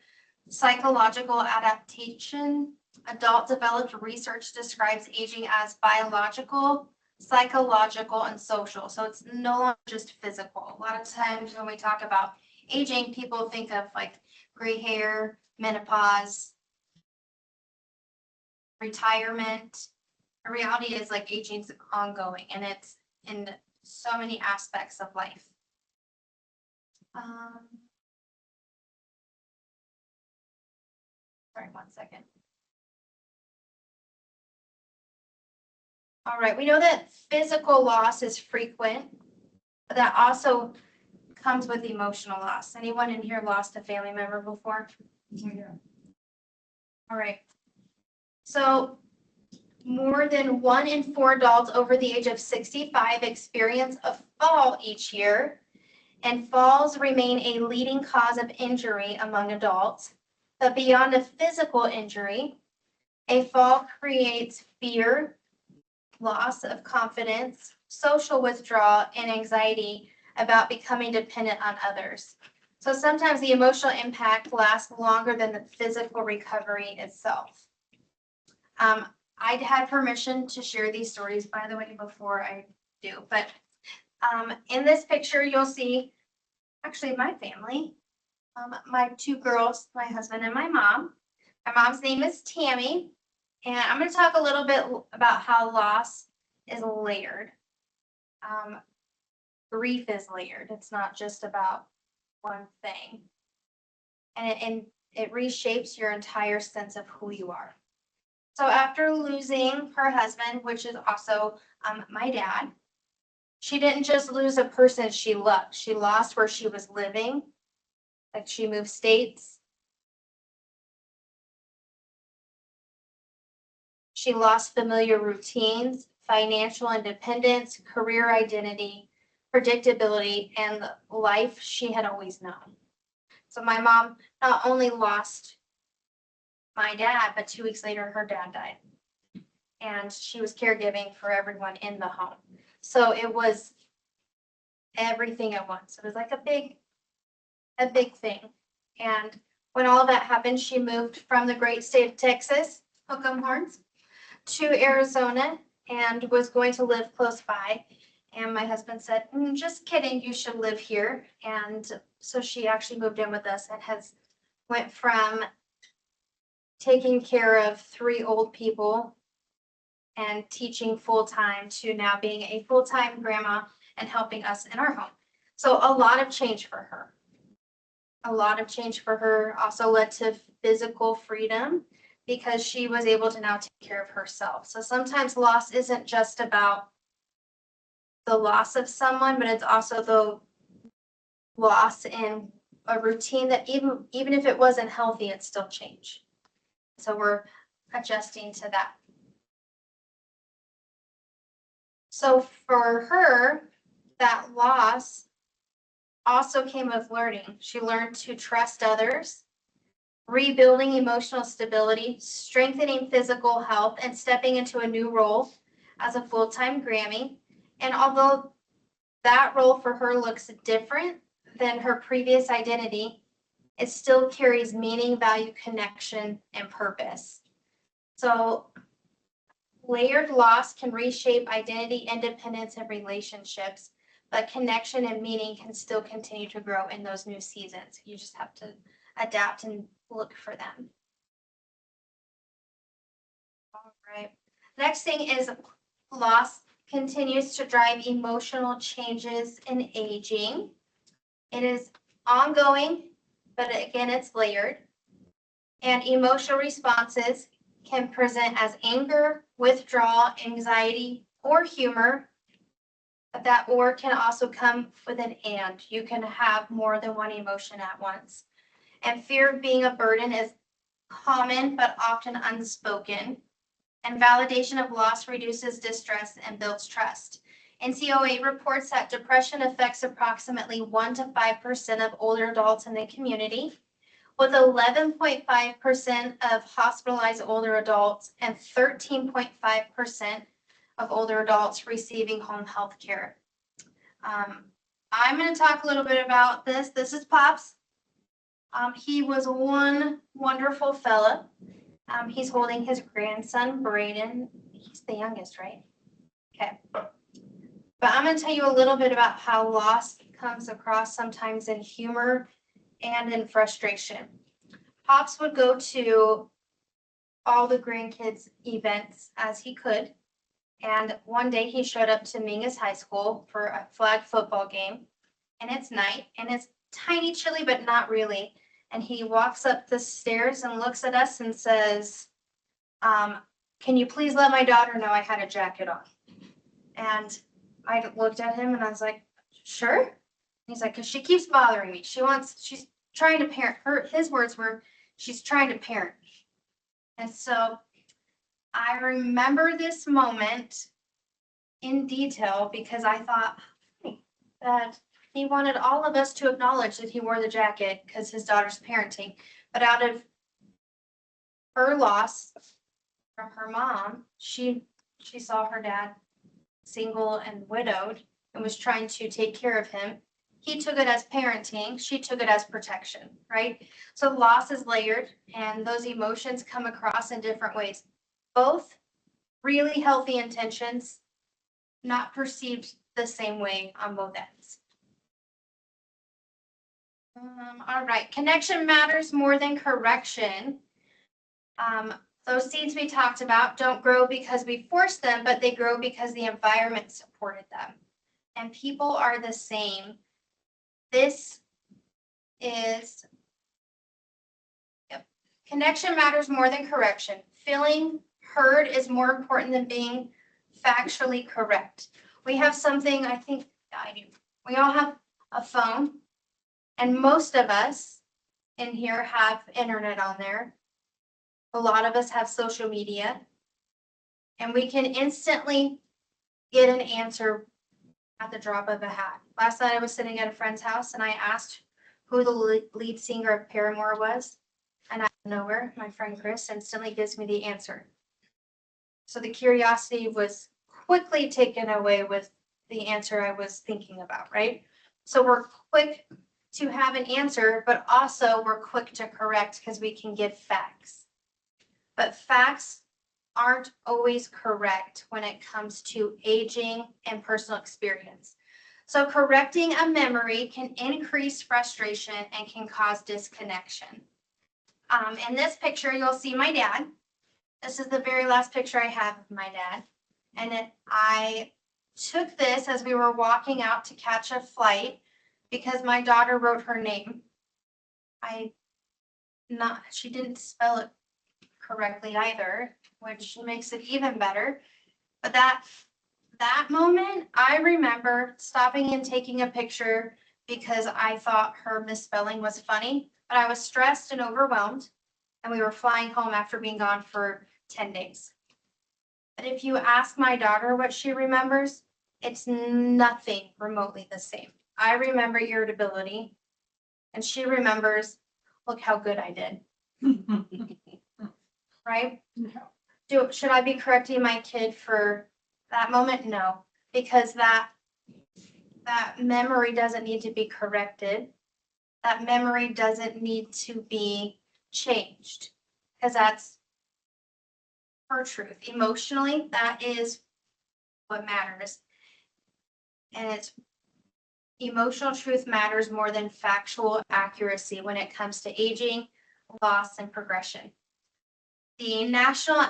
psychological adaptation. Adult developed research describes aging as biological, psychological, and social. So it's no longer just physical. A lot of times when we talk about aging, people think of like gray hair, menopause, retirement. The reality is like aging's ongoing, and it's in so many aspects of life. Sorry, 1 second. All right, we know that physical loss is frequent, but that also comes with emotional loss. Anyone in here lost a family member before? Yeah. All right. So more than 1 in 4 adults over the age of 65 experience a fall each year, and falls remain a leading cause of injury among adults. But beyond a physical injury, a fall creates fear, loss of confidence, social withdrawal, and anxiety about becoming dependent on others. So sometimes the emotional impact lasts longer than the physical recovery itself. I'd had permission to share these stories, by the way, before I do, but in this picture, you'll see actually my family, my 2 girls, my husband and my mom. My mom's name is Tammy, and I'm going to talk a little bit about how loss is layered. Grief is layered. It's not just about one thing. And it reshapes your entire sense of who you are. So after losing her husband, which is also my dad, she didn't just lose a person she loved. She lost where she was living. Like she moved states. She lost familiar routines, financial independence, career identity, predictability, and the life she had always known. So my mom not only lost my dad, but 2 weeks later, her dad died. And she was caregiving for everyone in the home. So it was everything at once. It was like a big thing. And when all that happened, she moved from the great state of Texas, hook 'em horns, to Arizona and was going to live close by. And my husband said, just kidding, you should live here. And so she actually moved in with us and has went from taking care of 3 old people and teaching full-time to now being a full-time grandma and helping us in our home. So a lot of change for her. A lot of change for her also led to physical freedom because she was able to now take care of herself. So sometimes loss isn't just about the loss of someone, but it's also the loss in a routine that even if it wasn't healthy, it still changed. So we're adjusting to that. So for her, that loss also came with learning. She learned to trust others, rebuilding emotional stability, strengthening physical health, and stepping into a new role as a full-time Grammy. And although that role for her looks different than her previous identity, it still carries meaning, value, connection, and purpose. So layered loss can reshape identity, independence, and relationships, but connection and meaning can still continue to grow in those new seasons. You just have to adapt and look for them. All right. Next thing is loss continues to drive emotional changes in aging. It is ongoing, but again, it's layered. And emotional responses can present as anger, withdrawal, anxiety, or humor. But that or can also come with an and. You can have more than one emotion at once. And fear of being a burden is common but often unspoken. And validation of loss reduces distress and builds trust. NCOA reports that depression affects approximately 1 to 5% of older adults in the community, with 11.5% of hospitalized older adults and 13.5% of older adults receiving home health care. I'm going to talk a little bit about this. This is Pops. He was one wonderful fella. He's holding his grandson, Braden. He's the youngest, right? Okay. But I'm going to tell you a little bit about how loss comes across sometimes in humor and in frustration. Pops would go to all the grandkids' events as he could. And one day he showed up to Mingus High School for a flag football game. And it's night and it's tiny chilly, but not really. And he walks up the stairs and looks at us and says, can you please let my daughter know I had a jacket on? And I looked at him and I was like, sure. He's like, because she keeps bothering me. She's trying to parent. His words were, she's trying to parent me. And so I remember this moment in detail because I thought that he wanted all of us to acknowledge that he wore the jacket because his daughter's parenting. But out of her loss from her mom, she saw her dad single and widowed and was trying to take care of him. He took it as parenting. She took it as protection, right? So loss is layered and those emotions come across in different ways. Both really healthy intentions, not perceived the same way on both ends. All right, connection matters more than correction. Those seeds we talked about don't grow because we forced them, but they grow because the environment supported them. And people are the same. This is, connection matters more than correction. Feeling heard is more important than being factually correct. We have something, I think I do. We all have a phone, and most of us in here have internet on there. A lot of us have social media, and we can instantly get an answer at the drop of a hat. Last night I was sitting at a friend's house and I asked who the lead singer of Paramore was, and out of nowhere, my friend Chris instantly gives me the answer. So the curiosity was quickly taken away with the answer I was thinking about, right? So we're quick to have an answer, but also we're quick to correct because we can give facts. But facts aren't always correct when it comes to aging and personal experience. So correcting a memory can increase frustration and can cause disconnection. In this picture, you'll see my dad. This is the very last picture I have of my dad. And I took this as we were walking out to catch a flight because my daughter wrote her name. She didn't spell it correctly either, which makes it even better. But that moment, I remember stopping and taking a picture because I thought her misspelling was funny, but I was stressed and overwhelmed, and we were flying home after being gone for 10 days. But if you ask my daughter what she remembers, it's nothing remotely the same. I remember irritability, and she remembers, look how good I did. Right? Should I be correcting my kid for that moment? No, because that memory doesn't need to be corrected. That memory doesn't need to be changed because that's her truth. Emotionally, that is what matters. And it's emotional truth matters more than factual accuracy when it comes to aging, loss, and progression. The National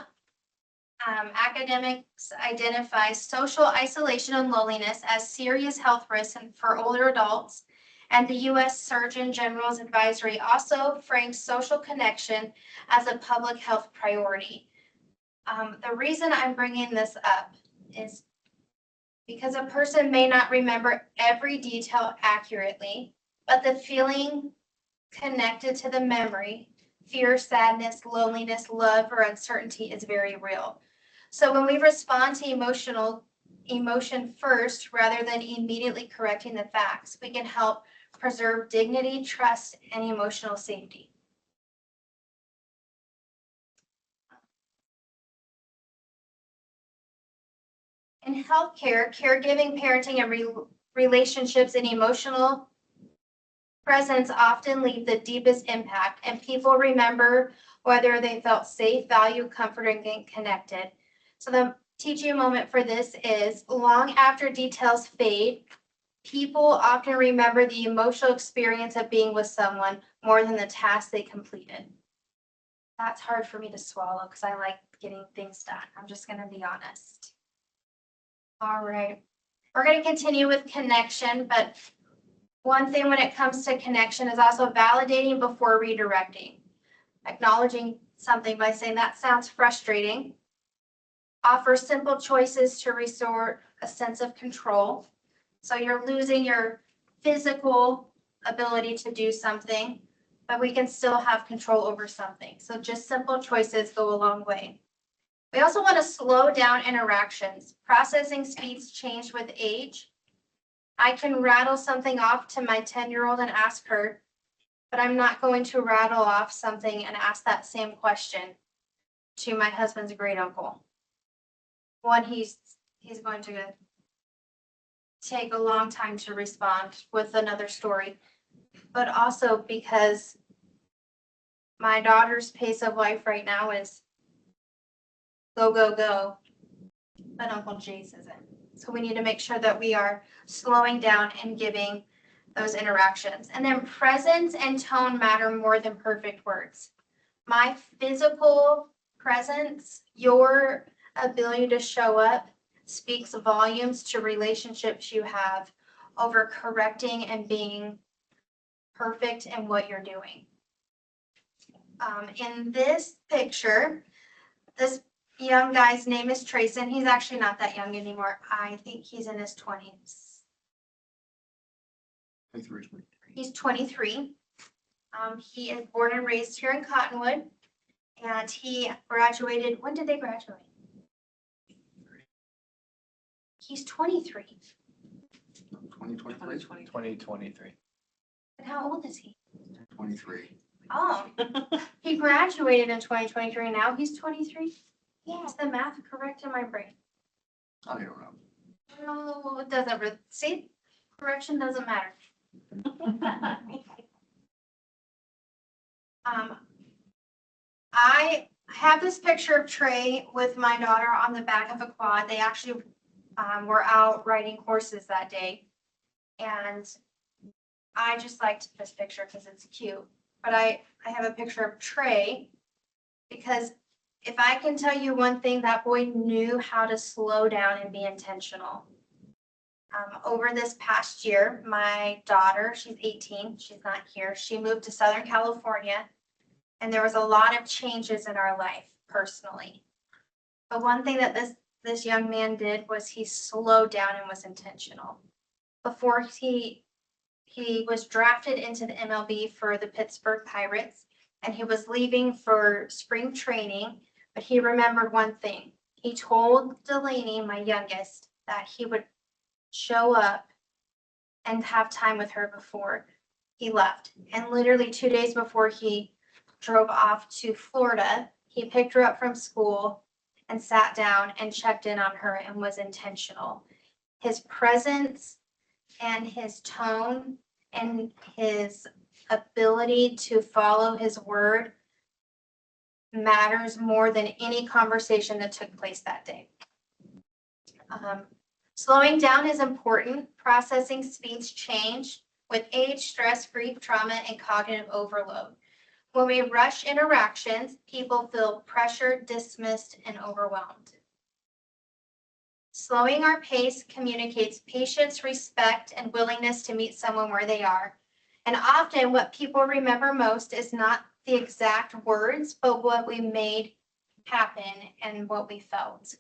Academics identify social isolation and loneliness as serious health risks for older adults, and the U.S. Surgeon General's advisory also frames social connection as a public health priority. The reason I'm bringing this up is because a person may not remember every detail accurately, but the feeling connected to the memory, fear, sadness, loneliness, love, or uncertainty is very real. So when we respond to emotion first, rather than immediately correcting the facts, we can help preserve dignity, trust, and emotional safety. In healthcare, caregiving, parenting, and relationships and emotional presence often leave the deepest impact, and people remember whether they felt safe, valued, comforted, and connected. So the teaching moment for this is long after details fade, people often remember the emotional experience of being with someone more than the task they completed. That's hard for me to swallow because I like getting things done. I'm just going to be honest. All right. We're going to continue with connection, but one thing when it comes to connection is also validating before redirecting. Acknowledging something by saying that sounds frustrating. Offer simple choices to restore a sense of control. So you're losing your physical ability to do something, but we can still have control over something. So just simple choices go a long way. We also want to slow down interactions. Processing speeds change with age. I can rattle something off to my 10-year-old and ask her, but I'm not going to rattle off something and ask that same question to my husband's great uncle. One, he's going to take a long time to respond with another story, but also because my daughter's pace of life right now is go, go, go, but Uncle Jace isn't. So we need to make sure that we are slowing down and giving those interactions. And then presence and tone matter more than perfect words. My physical presence, your ability to show up, speaks volumes to relationships you have over correcting and being perfect in what you're doing. In this picture, this young guy's name is Trayson. He's actually not that young anymore. I think he's in his 20s. He's 23. He is born and raised here in Cottonwood, and he graduated. When did they graduate? He's 23. 2023. 2023. And how old is he? 23. Oh, he graduated in 2023. Now he's 23. Yeah, is the math correct in my brain? I don't know. No, it doesn't. See, correction doesn't matter. I have this picture of Trey with my daughter on the back of a quad. They actually were out riding horses that day. And I just liked this picture because it's cute. But I have a picture of Trey because if I can tell you one thing, that boy knew how to slow down and be intentional. Over this past year, my daughter, she's 18, she's not here, she moved to Southern California, and there was a lot of changes in our life personally. But one thing that this young man did was he slowed down and was intentional. Before he was drafted into the MLB for the Pittsburgh Pirates, and he was leaving for spring training, but he remembered one thing. He told Delaney, my youngest, that he would show up and have time with her before he left. And literally 2 days before he drove off to Florida, he picked her up from school and sat down and checked in on her and was intentional. His presence and his tone and his ability to follow his word matters more than any conversation that took place that day. Slowing down is important. Processing speeds change with age, stress, grief, trauma, and cognitive overload. When we rush interactions, people feel pressured, dismissed, and overwhelmed. Slowing our pace communicates patience, respect, and willingness to meet someone where they are, And often what people remember most is not the exact words, but what we made happen and what we felt.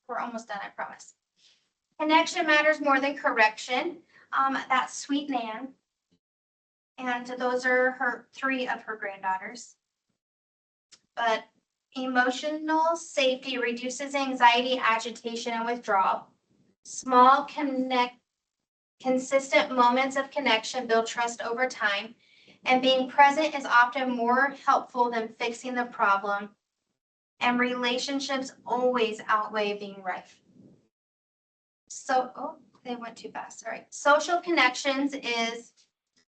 We're almost done, I promise. Connection matters more than correction. That's sweet Nan. And those are three of her granddaughters. But emotional safety reduces anxiety, agitation, and withdrawal. Small consistent moments of connection build trust over time. And being present is often more helpful than fixing the problem. And relationships always outweigh being right. So, oh, they went too fast. All right. Social connections is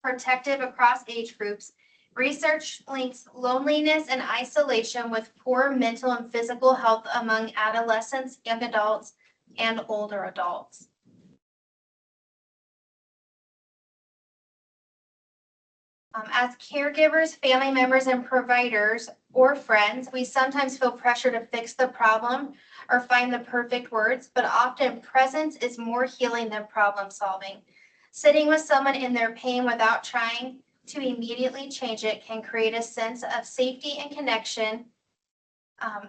protective across age groups. Research links loneliness and isolation with poor mental and physical health among adolescents, young adults, and older adults. As caregivers, family members, and providers or friends, we sometimes feel pressure to fix the problem or find the perfect words, but often presence is more healing than problem solving. Sitting with someone in their pain without trying to immediately change it can create a sense of safety and connection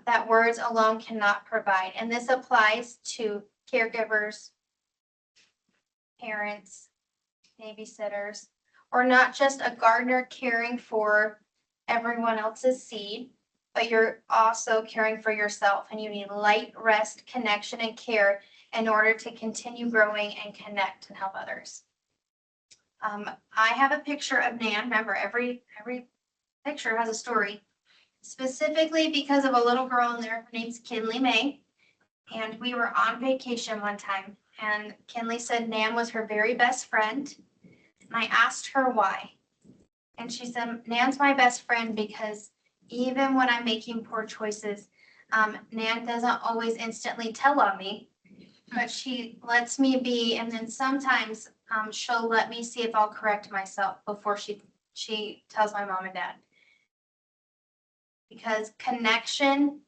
that words alone cannot provide. And this applies to caregivers, parents, babysitters, or not just a gardener caring for everyone else's seed, but you're also caring for yourself, and you need light, rest, connection, and care in order to continue growing and connect and help others. I have a picture of Nan. Remember, every picture has a story, specifically because of a little girl in there. Her name's Kinley May, and we were on vacation one time, and Kinley said Nan was her very best friend, and I asked her why. And she said, Nan's my best friend because even when I'm making poor choices, Nan doesn't always instantly tell on me, but she lets me be. And then sometimes she'll let me see if I'll correct myself before she tells my mom and dad. Because connection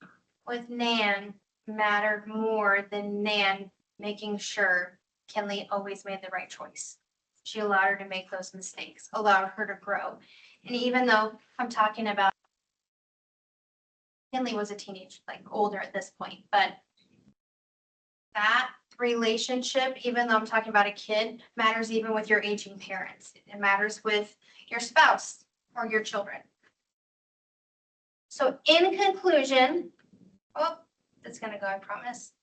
with Nan mattered more than Nan making sure Kinley always made the right choice. She allowed her to make those mistakes, allowed her to grow. And even though I'm talking about Kinley was a teenage, like older at this point, but that relationship, even though I'm talking about a kid, matters even with your aging parents. It matters with your spouse or your children. So in conclusion, oh, that's gonna go, I promise.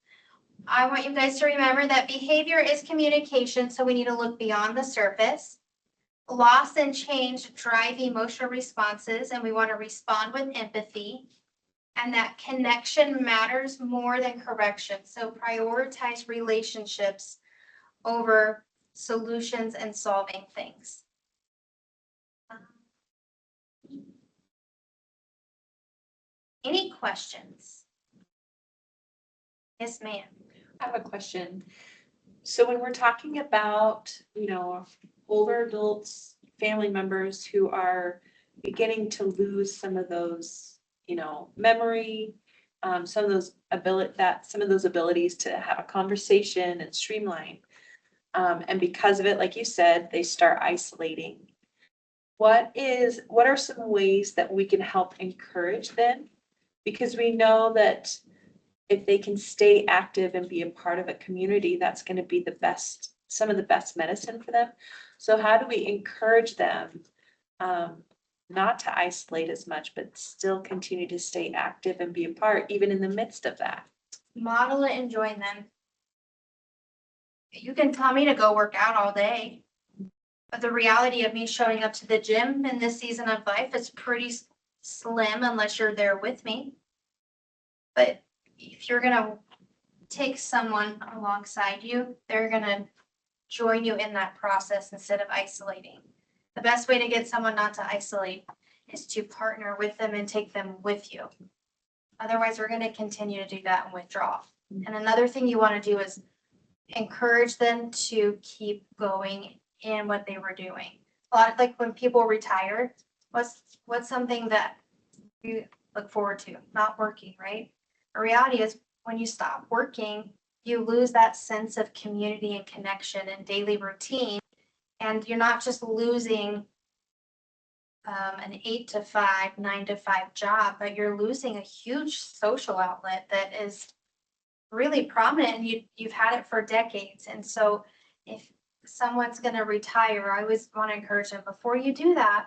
I want you guys to remember that behavior is communication, so we need to look beyond the surface. Loss and change drive emotional responses, and we want to respond with empathy. And that connection matters more than correction. So prioritize relationships over solutions and solving things. Any questions? Yes, ma'am. I have a question. So when we're talking about, older adults, family members who are beginning to lose some of those, memory, some of those abilities to have a conversation and streamline. And because of it, like you said, they start isolating. What are some ways that we can help encourage them? Because we know that if they can stay active and be a part of a community, that's going to be some of the best medicine for them. So how do we encourage them not to isolate as much, but still continue to stay active and be a part, even in the midst of that? Model it and join them. You can tell me to go work out all day, but the reality of me showing up to the gym in this season of life is pretty slim unless you're there with me. But if you're gonna take someone alongside you, they're gonna join you in that process instead of isolating. The best way to get someone not to isolate is to partner with them and take them with you. Otherwise, we're gonna continue to do that and withdraw. And another thing you wanna do is encourage them to keep going in what they were doing. A lot of, like, when people retire, what's something that you look forward to? Not working, right? The reality is when you stop working, you lose that sense of community and connection and daily routine. And you're not just losing an 8 to 5, 9 to 5 job, but you're losing a huge social outlet that is really prominent and you've had it for decades. And so if someone's going to retire, I always want to encourage them, before you do that,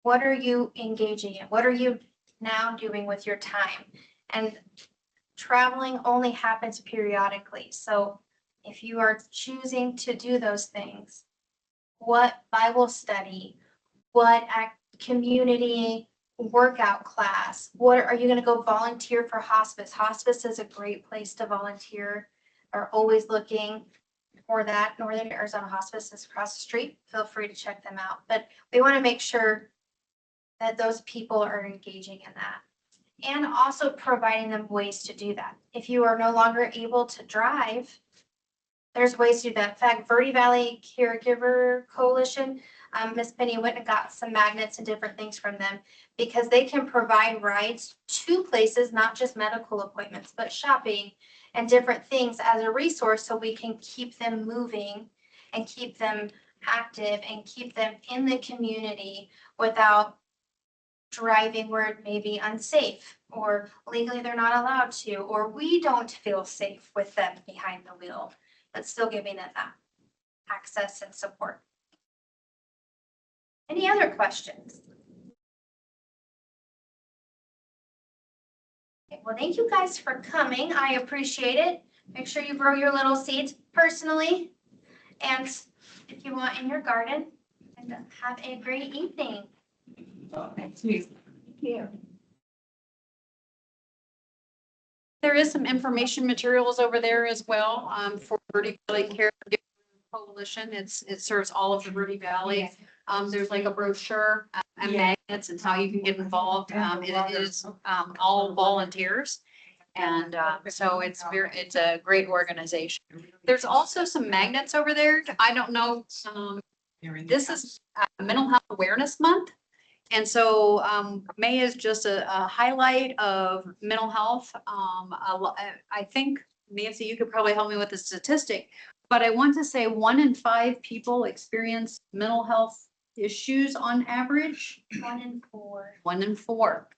what are you engaging in? What are you now doing with your time? And traveling only happens periodically. So if you are choosing to do those things, what Bible study, what community workout class, what are you going to go volunteer for hospice? Hospice is a great place to volunteer. Are always looking for that. Northern Arizona Hospice is across the street. Feel free to check them out. But we want to make sure that those people are engaging in that. And also providing them ways to do that. If you are no longer able to drive, there's ways to do that. In fact, Verde Valley Caregiver Coalition, Miss Penny went and got some magnets and different things from them because they can provide rides to places, not just medical appointments, but shopping and different things as a resource so we can keep them moving and keep them active and keep them in the community without driving where it may be unsafe or legally they're not allowed to, or we don't feel safe with them behind the wheel, but still giving it that access and support. Any other questions? Okay, well, thank you guys for coming. I appreciate it. Make sure you grow your little seeds personally. And if you want in your garden, and have a great evening. Thank you. There is some information materials over there as well for Verde Valley Caregiver Coalition. It serves all of the Verde Valley. There's like a brochure and magnets and how you can get involved. It is all volunteers. And so it's a great organization. There's also some magnets over there. I don't know. This is Mental Health Awareness Month. And so May is just a highlight of mental health. I think, Nancy, you could probably help me with the statistic, but I want to say 1 in 5 people experience mental health issues on average. 1 in 4. 1 in 4.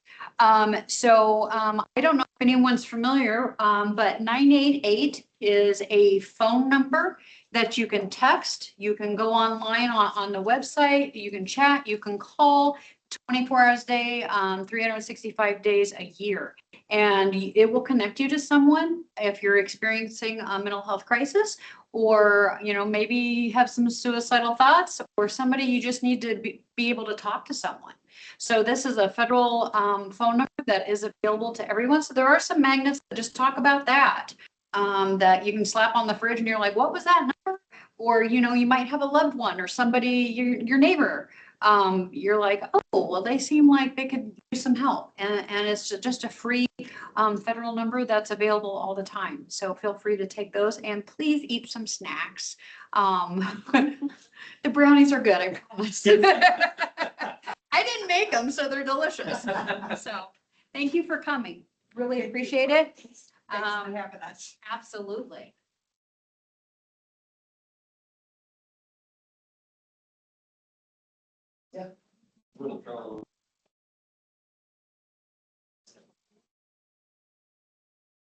So I don't know if anyone's familiar, but 988 is a phone number that you can text. You can go online on the website. You can chat. You can call 24 hours a day, 365 days a year. And it will connect you to someone if you're experiencing a mental health crisis, or, you know, maybe have some suicidal thoughts, or somebody you just need to be able to talk to someone. So this is a federal phone number that is available to everyone. So there are some magnets that just talk about that, that you can slap on the fridge and you're like, what was that number? Or, you know, you might have a loved one or somebody, your neighbor. You're like, oh, well, they seem like they could use some help. And it's just a free federal number that's available all the time. So feel free to take those and please eat some snacks. The brownies are good, I promise. I didn't make them, so they're delicious. So thank you for coming. Really appreciate it. Thanks for having us. Absolutely. Yeah.